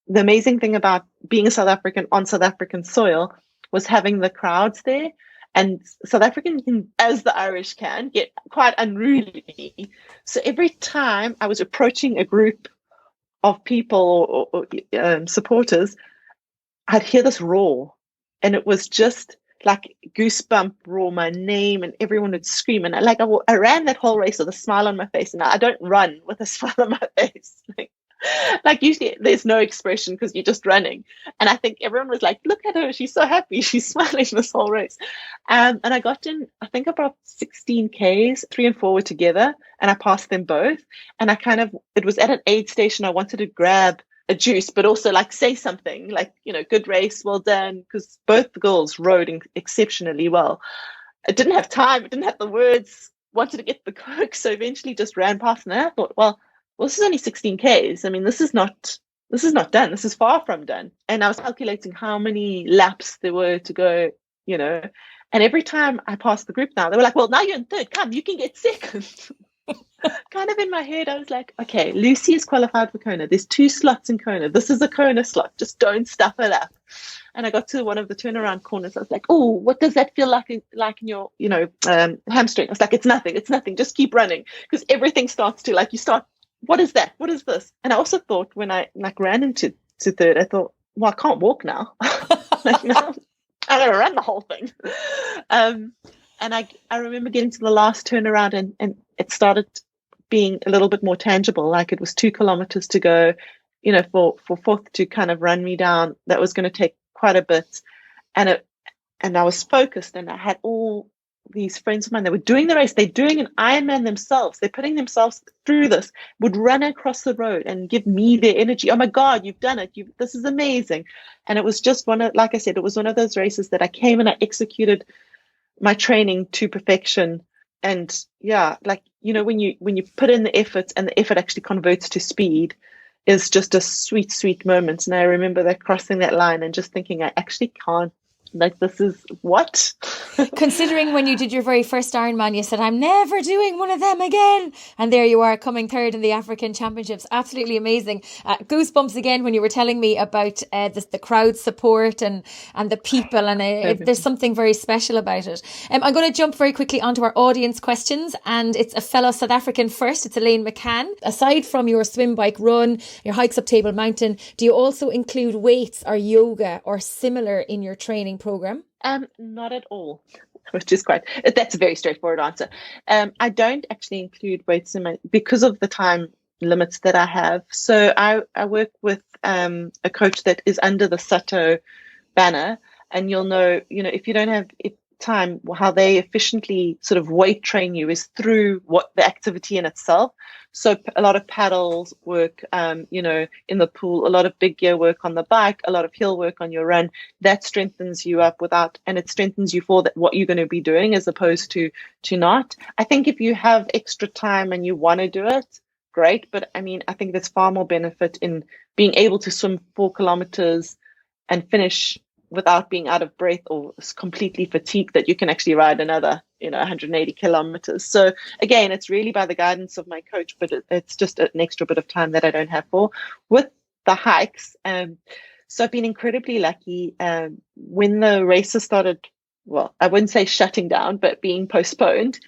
the amazing thing about being a South African on South African soil was having the crowds there. And South African can, as the Irish can, get quite unruly. So every time I was approaching a group of people or supporters, I'd hear this roar. And it was just like goosebump roar, my name, and everyone would scream. And I ran that whole race with a smile on my face. And I don't run with a smile on my face. Like usually there's no expression because you're just running. And I think everyone was like, look at her. She's so happy. She's smiling this whole race. And I got in, I think about 16 Ks, 3 and 4 were together. And I passed them both. And it was at an aid station. I wanted to grab a juice, but also like say something like, good race, well done, because both the girls rode exceptionally well. I didn't have time, I didn't have the words, wanted to get the Coke, so eventually just ran past. And I thought, well, this is only 16 Ks. I mean, this is not done. This is far from done. And I was calculating how many laps there were to go, and every time I passed the group now, they were like, well, now you're in third, come, you can get second. Kind of in my head, I was like, okay, Lucy is qualified for Kona. There's 2 slots in Kona. This is a Kona slot. Just don't stuff it up. And I got to one of the turnaround corners. I was like, oh, what does that feel like in your, hamstring? I was like, it's nothing. Just keep running. Because everything starts to, like, you start, what is that? What is this? And I also thought when I ran into third, I thought, well, I can't walk now. No, I'm going to run the whole thing. And I remember getting to the last turnaround and it started being a little bit more tangible. Like, it was 2 kilometers to go, for fourth to kind of run me down. That was going to take quite a bit. And I was focused, and I had all these friends of mine that were doing the race. They're doing an Ironman themselves. They're putting themselves through this, would run across the road and give me their energy. Oh my God, you've done it. This is amazing. And it was just like I said, it was one of those races that I came and I executed my training to perfection. And yeah, like, when you put in the effort and the effort actually converts to speed, is just a sweet, sweet moment. And I remember that crossing that line and just thinking, I actually can't, like, this is what? Considering when you did your very first Ironman, you said, I'm never doing one of them again. And there you are, coming third in the African Championships. Absolutely amazing. Goosebumps again when you were telling me about the crowd support and the people. And there's something very special about it. I'm going to jump very quickly onto our audience questions. And it's a fellow South African first. It's Elaine McCann. Aside from your swim, bike, run, your hikes up Table Mountain, do you also include weights or yoga or similar in your training program? Not at all, which is that's a very straightforward answer. I don't actually include weights in because of the time limits that I have. So I work with a coach that is under the Sato banner, and you'll know, if you don't have time, how they efficiently sort of weight train you is through what the activity in itself. So a lot of paddles work, in the pool, a lot of big gear work on the bike, a lot of hill work on your run. That strengthens you up and it strengthens you for what you're going to be doing as opposed to not. I think if you have extra time and you want to do it, great. But I think there's far more benefit in being able to swim 4 kilometers and finish without being out of breath or completely fatigued, that you can actually ride another 180 kilometers. So again, it's really by the guidance of my coach, but it's just an extra bit of time that I don't have for with the hikes. So I've been incredibly lucky. When the races started, well, I wouldn't say shutting down, but being postponed,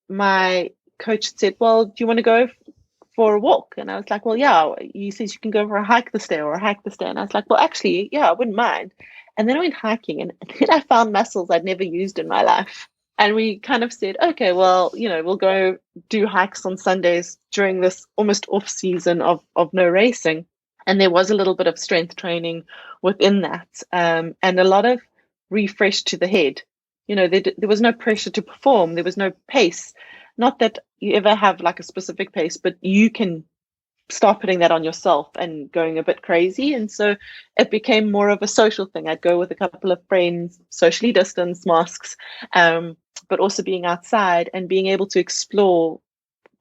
my coach said, well, do you want to go for a walk? And I was like, well, yeah, he says you can go for a hike this day or a hike this day. And I was like, well, actually, yeah, I wouldn't mind. And then I went hiking, and then I found muscles I'd never used in my life. And we kind of said, okay, well, we'll go do hikes on Sundays during this almost off season of no racing. And there was a little bit of strength training within that, and a lot of refresh to the head. There was no pressure to perform. There was no pace. Not that you ever have like a specific pace, but you can start putting that on yourself and going a bit crazy. And so it became more of a social thing. I'd go with a couple of friends, socially distanced, masks, but also being outside and being able to explore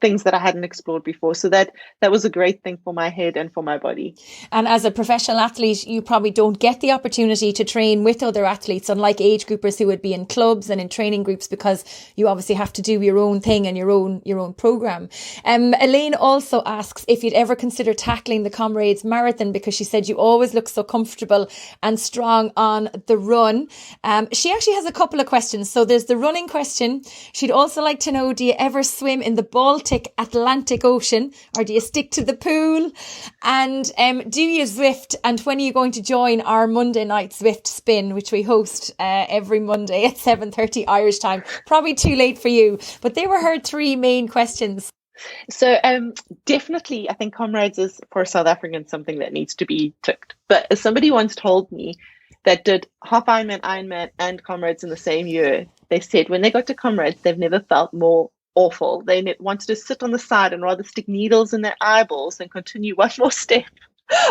things that I hadn't explored before. So that was a great thing for my head and for my body. And as a professional athlete, you probably don't get the opportunity to train with other athletes, unlike age groupers who would be in clubs and in training groups, because you obviously have to do your own thing and your own program. Elaine also asks if you'd ever consider tackling the Comrades Marathon, because she said you always look so comfortable and strong on the run. She actually has a couple of questions. So there's the running question. She'd also like to know, do you ever swim in the Baltic Atlantic Ocean, or do you stick to the pool? And do you Zwift? And when are you going to join our Monday night Zwift spin, which we host every Monday at 7:30 Irish time? Probably too late for you, but they were her 3 main questions. So definitely, I think Comrades is, for South Africans, something that needs to be ticked. But as somebody once told me that did half Ironman, and Comrades in the same year, they said when they got to Comrades, they've never felt more awful. They wanted to sit on the side and rather stick needles in their eyeballs than continue one more step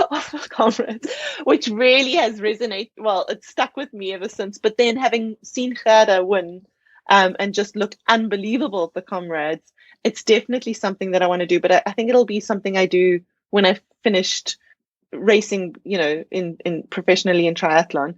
of Comrades, which really has resonated. Well, it's stuck with me ever since. But then having seen Gerda win and just look unbelievable at the Comrades, it's definitely something that I want to do. But I think it'll be something I do when I've finished racing, in professionally in triathlon.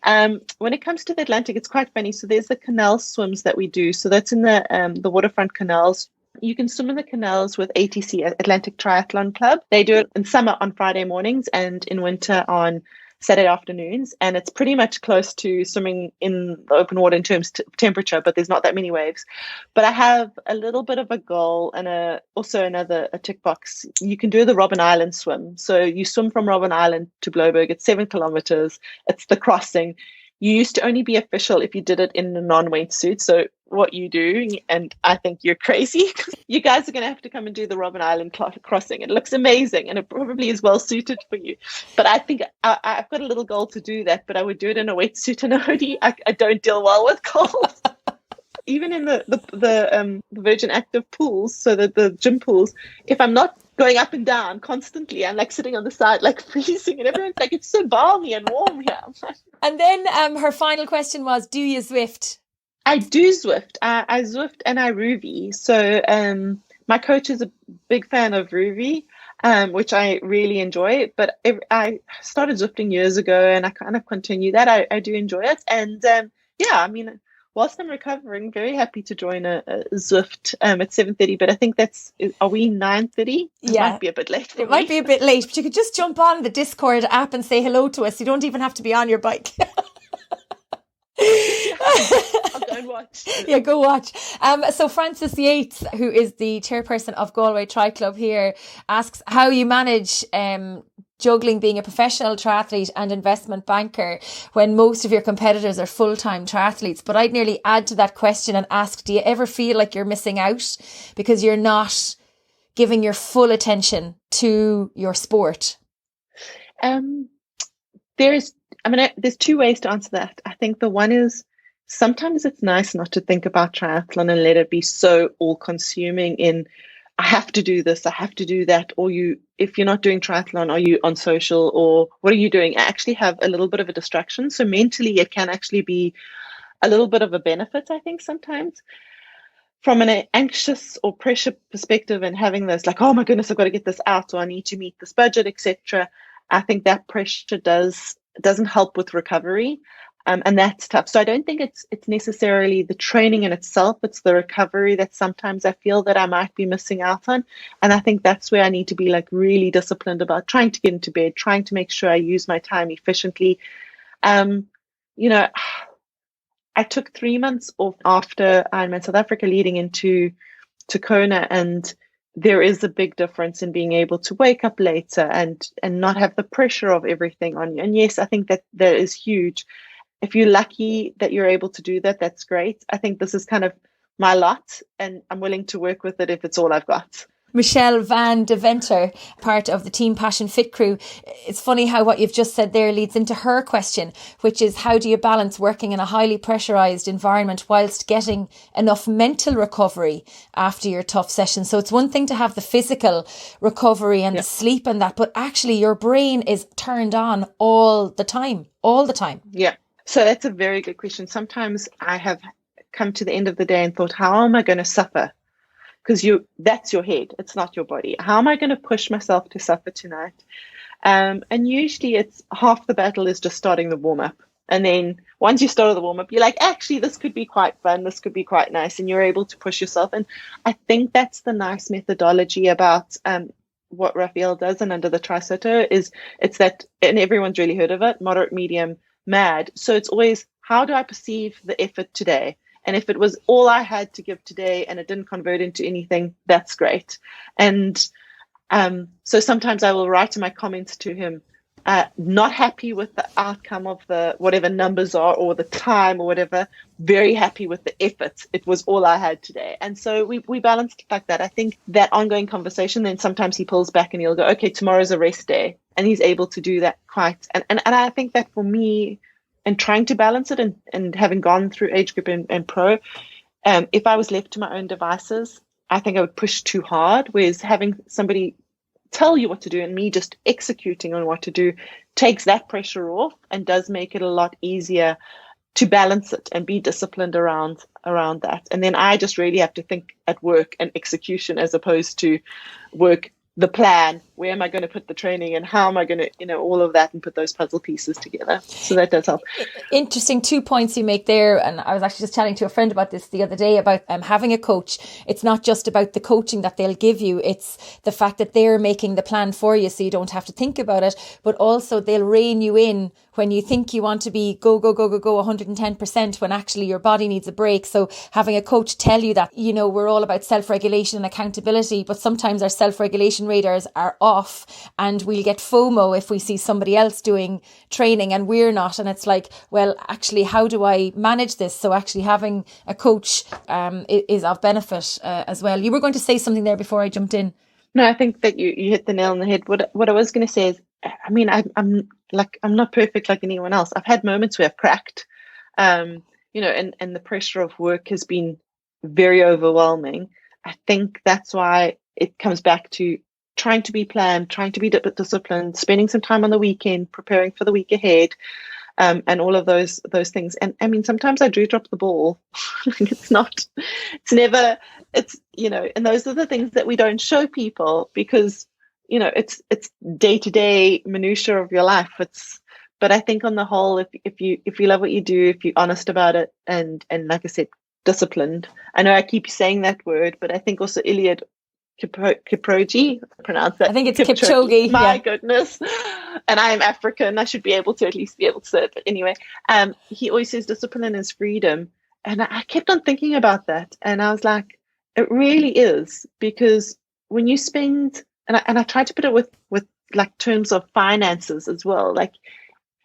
When it comes to the Atlantic, it's quite funny. So there's the canal swims that we do. So that's in the waterfront canals. You can swim in the canals with ATC, Atlantic Triathlon Club. They do it in summer on Friday mornings and in winter on Saturday afternoons. And it's pretty much close to swimming in the open water in terms of temperature, but there's not that many waves. But I have a little bit of a goal and also a tick box. You can do the Robben Island swim. So you swim from Robben Island to Blouberg. It's 7 kilometers. It's the crossing. You used to only be official if you did it in a non-wetsuit. So what you do, and I think you're crazy, you guys are going to have to come and do the Robben Island crossing. It looks amazing, and it probably is well suited for you. But I think I've got a little goal to do that, but I would do it in a wetsuit and a hoodie. I don't deal well with cold. Even in the Virgin Active pools, so that the gym pools, if I'm not going up and down constantly, I'm like sitting on the side, like freezing, and everyone's like, it's so balmy and warm here. And then her final question was, do you Zwift? I do Zwift. I Zwift and I Rouvy. So my coach is a big fan of Rouvy, which I really enjoy. But I started Zwifting years ago, and I kind of continue that. I do enjoy it. And Yeah, I mean, whilst I'm recovering, very happy to join a Zwift at 7:30, but I think are we 9:30? It might Yeah. be a bit late for It might me. be a bit late, but you could just jump on the Discord app and say hello to us. You don't even have to be on your bike. I'll go and watch. Yeah, go watch. So Francis Yates, who is the chairperson of Galway Tri Club here, asks how you manage juggling being a professional triathlete and investment banker when most of your competitors are full-time triathletes. But I'd nearly add to that question and ask, do you ever feel like you're missing out because you're not giving your full attention to your sport? There's two ways to answer that. I think the one is sometimes it's nice not to think about triathlon and let it be so all-consuming in I have to do this, I have to do that, or if you're not doing triathlon, are you on social, or what are you doing? I actually have a little bit of a distraction. So mentally, it can actually be a little bit of a benefit, I think, sometimes. From an anxious or pressure perspective and having this like, oh my goodness, I've got to get this out, or I need to meet this budget, etc. I think that pressure doesn't help with recovery. And that's tough. So I don't think it's necessarily the training in itself. It's the recovery that sometimes I feel that I might be missing out on. And I think that's where I need to be like really disciplined about trying to get into bed, trying to make sure I use my time efficiently. You know, I took 3 months off after Ironman South Africa leading into Kona, and there is a big difference in being able to wake up later and not have the pressure of everything on you. And yes, I think that is huge. If you're lucky that you're able to do that, that's great. I think this is kind of my lot, and I'm willing to work with it if it's all I've got. Michelle Van de Venter, part of the Team Passion Fit crew. It's funny how what you've just said there leads into her question, which is how do you balance working in a highly pressurised environment whilst getting enough mental recovery after your tough session? So it's one thing to have the physical recovery and the sleep and that, but actually your brain is turned on all the time. Yeah. So that's a very good question. Sometimes I have come to the end of the day and thought, how am I going to suffer? Because that's your head. It's not your body. How am I going to push myself to suffer tonight? And usually it's half the battle is just starting the warm up. And then once you start the warm up, you're like, actually, this could be quite fun. This could be quite nice. And you're able to push yourself. And I think that's the nice methodology about what Raphael does and Under the Trisoto is it's that, and everyone's really heard of it, moderate, medium, mad. So it's always, how do I perceive the effort today? And if it was all I had to give today and it didn't convert into anything, that's great. And so sometimes I will write in my comments to him, not happy with the outcome of the whatever numbers are or the time or whatever, very happy with the effort. It was all I had today. And so we balanced like that. I think that ongoing conversation, then sometimes he pulls back and he'll go, okay, tomorrow's a rest day. And he's able to do that quite. And I think that for me, and trying to balance it and having gone through age group and pro, if I was left to my own devices, I think I would push too hard, whereas having somebody tell you what to do and me just executing on what to do takes that pressure off and does make it a lot easier to balance it and be disciplined around that. And then I just really have to think at work and execution as opposed to work the plan, where am I going to put the training and how am I going to, all of that and put those puzzle pieces together. So that does help. Interesting 2 points you make there. And I was actually just chatting to a friend about this the other day about having a coach. It's not just about the coaching that they'll give you. It's the fact that they're making the plan for you so you don't have to think about it, but also they'll rein you in when you think you want to be go 110% when actually your body needs a break. So having a coach tell you that, we're all about self-regulation and accountability, but sometimes our self-regulation radars are off and we'll get FOMO if we see somebody else doing training and we're not. And it's like, well, actually, how do I manage this? So actually having a coach is of benefit as well. You were going to say something there before I jumped in. No, I think that you hit the nail on the head. What I was going to say is, I'm not perfect like anyone else. I've had moments where I've cracked, and the pressure of work has been very overwhelming. I think that's why it comes back to trying to be planned, trying to be disciplined, spending some time on the weekend, preparing for the week ahead, and all of those things. And I mean, sometimes I do drop the ball. And those are the things that we don't show people because, it's day-to-day minutiae of your life. But I think on the whole, if you love what you do, if you're honest about it, and like I said, disciplined. I know I keep saying that word, but I think also Iliad Kipchoge, pronounce that. I think it's Kipchoge. My goodness. And I am African. I should be able to at least be able to say it. But anyway, he always says discipline is freedom. And I kept on thinking about that. And I was like, it really is. Because when you spend, and I tried to put it with like terms of finances as well. Like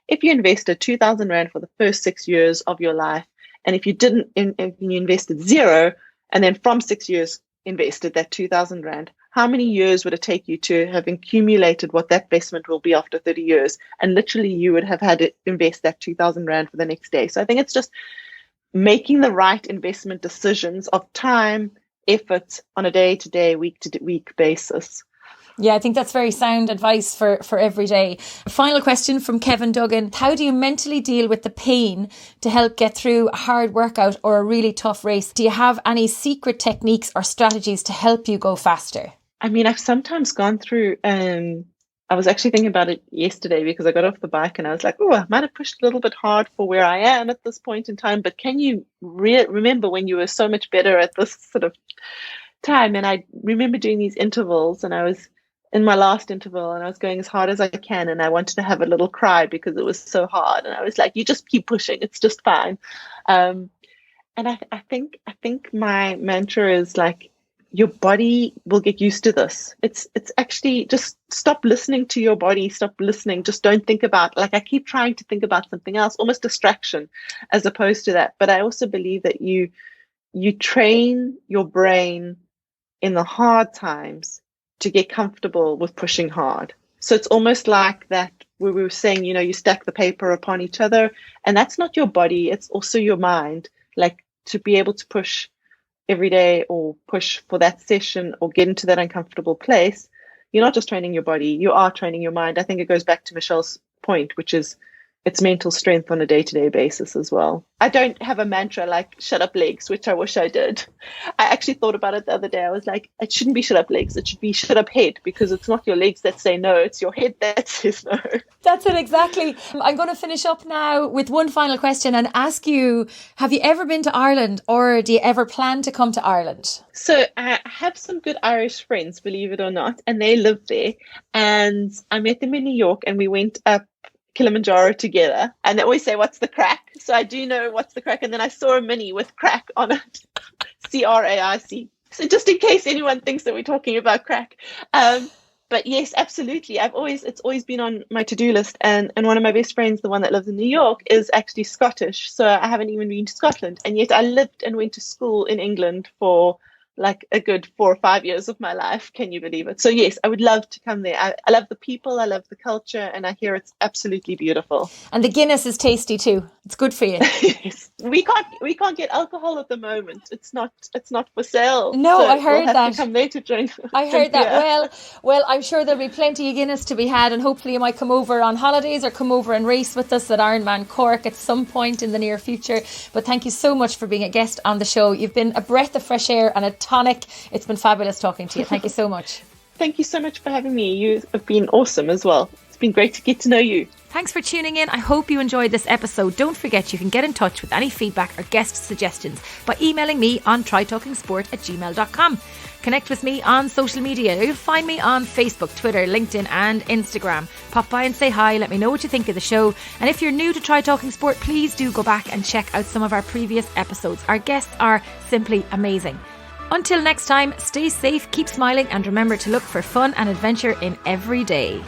if you invested 2,000 Rand for the first 6 years of your life, and if you didn't, if you invested zero, and then from 6 years invested that 2,000 Rand, how many years would it take you to have accumulated what that investment will be after 30 years? And literally you would have had to invest that 2,000 Rand for the next day. So I think it's just making the right investment decisions of time, effort on a day-to-day, week-to-week basis. Yeah, I think that's very sound advice for every day. Final question from Kevin Duggan. How do you mentally deal with the pain to help get through a hard workout or a really tough race? Do you have any secret techniques or strategies to help you go faster? I mean, I've sometimes gone through, I was actually thinking about it yesterday because I got off the bike and I was like, oh, I might have pushed a little bit hard for where I am at this point in time. But can you remember when you were so much better at this sort of time? And I remember doing these intervals, and I was in my last interval and I was going as hard as I can, and I wanted to have a little cry because it was so hard. And I was like, you just keep pushing, it's just fine. And I think my mantra is like, your body will get used to this. It's actually just stop listening to your body, stop listening, just don't think about, like I keep trying to think about something else, almost distraction as opposed to that. But I also believe that you train your brain in the hard times to get comfortable with pushing hard. So it's almost like that where we were saying, you stack the paper upon each other, and that's not your body, it's also your mind. Like to be able to push every day or push for that session or get into that uncomfortable place, you're not just training your body, you are training your mind. I think it goes back to Michelle's point, which is it's mental strength on a day-to-day basis as well. I don't have a mantra like shut up legs, which I wish I did. I actually thought about it the other day. I was like, it shouldn't be shut up legs, it should be shut up head, because it's not your legs that say no, it's your head that says no. That's it, exactly. I'm going to finish up now with one final question and ask you, have you ever been to Ireland, or do you ever plan to come to Ireland? So I have some good Irish friends, believe it or not, and they live there. And I met them in New York and we went up Kilimanjaro together, and they always say, what's the crack? So I do know what's the crack. And then I saw a mini with crack on it, CRAIC. So just in case anyone thinks that we're talking about crack. But yes, absolutely. It's always been on my to-do list. And one of my best friends, the one that lives in New York, is actually Scottish. So I haven't even been to Scotland. And yet I lived and went to school in England for like a good 4 or 5 years of my life. Can you believe it? So yes, I would love to come there. I love the people, I love the culture, and I hear it's absolutely beautiful. And the Guinness is tasty too. It's good for you. Yes. We can't get alcohol at the moment. It's not for sale. No, so I heard we'll have that. to come there to drink. I heard that. Well, I'm sure there'll be plenty of Guinness to be had, and hopefully you might come over on holidays or come over and race with us at Ironman Cork at some point in the near future. But thank you so much for being a guest on the show. You've been a breath of fresh air and a tonic. It's been fabulous talking to you. Thank you so much. Thank you so much for having me. You have been awesome as well. It's been great to get to know you. Thanks for tuning in. I hope you enjoyed this episode. Don't forget you can get in touch with any feedback or guest suggestions by emailing me on trytalkingsport@gmail.com. Connect with me on social media. You'll find me on Facebook, Twitter, LinkedIn and Instagram. Pop by and say hi. Let me know what you think of the show. And if you're new to Try Talking Sport, please do go back and check out some of our previous episodes. Our guests are simply amazing. Until next time, stay safe, keep smiling, and remember to look for fun and adventure in every day.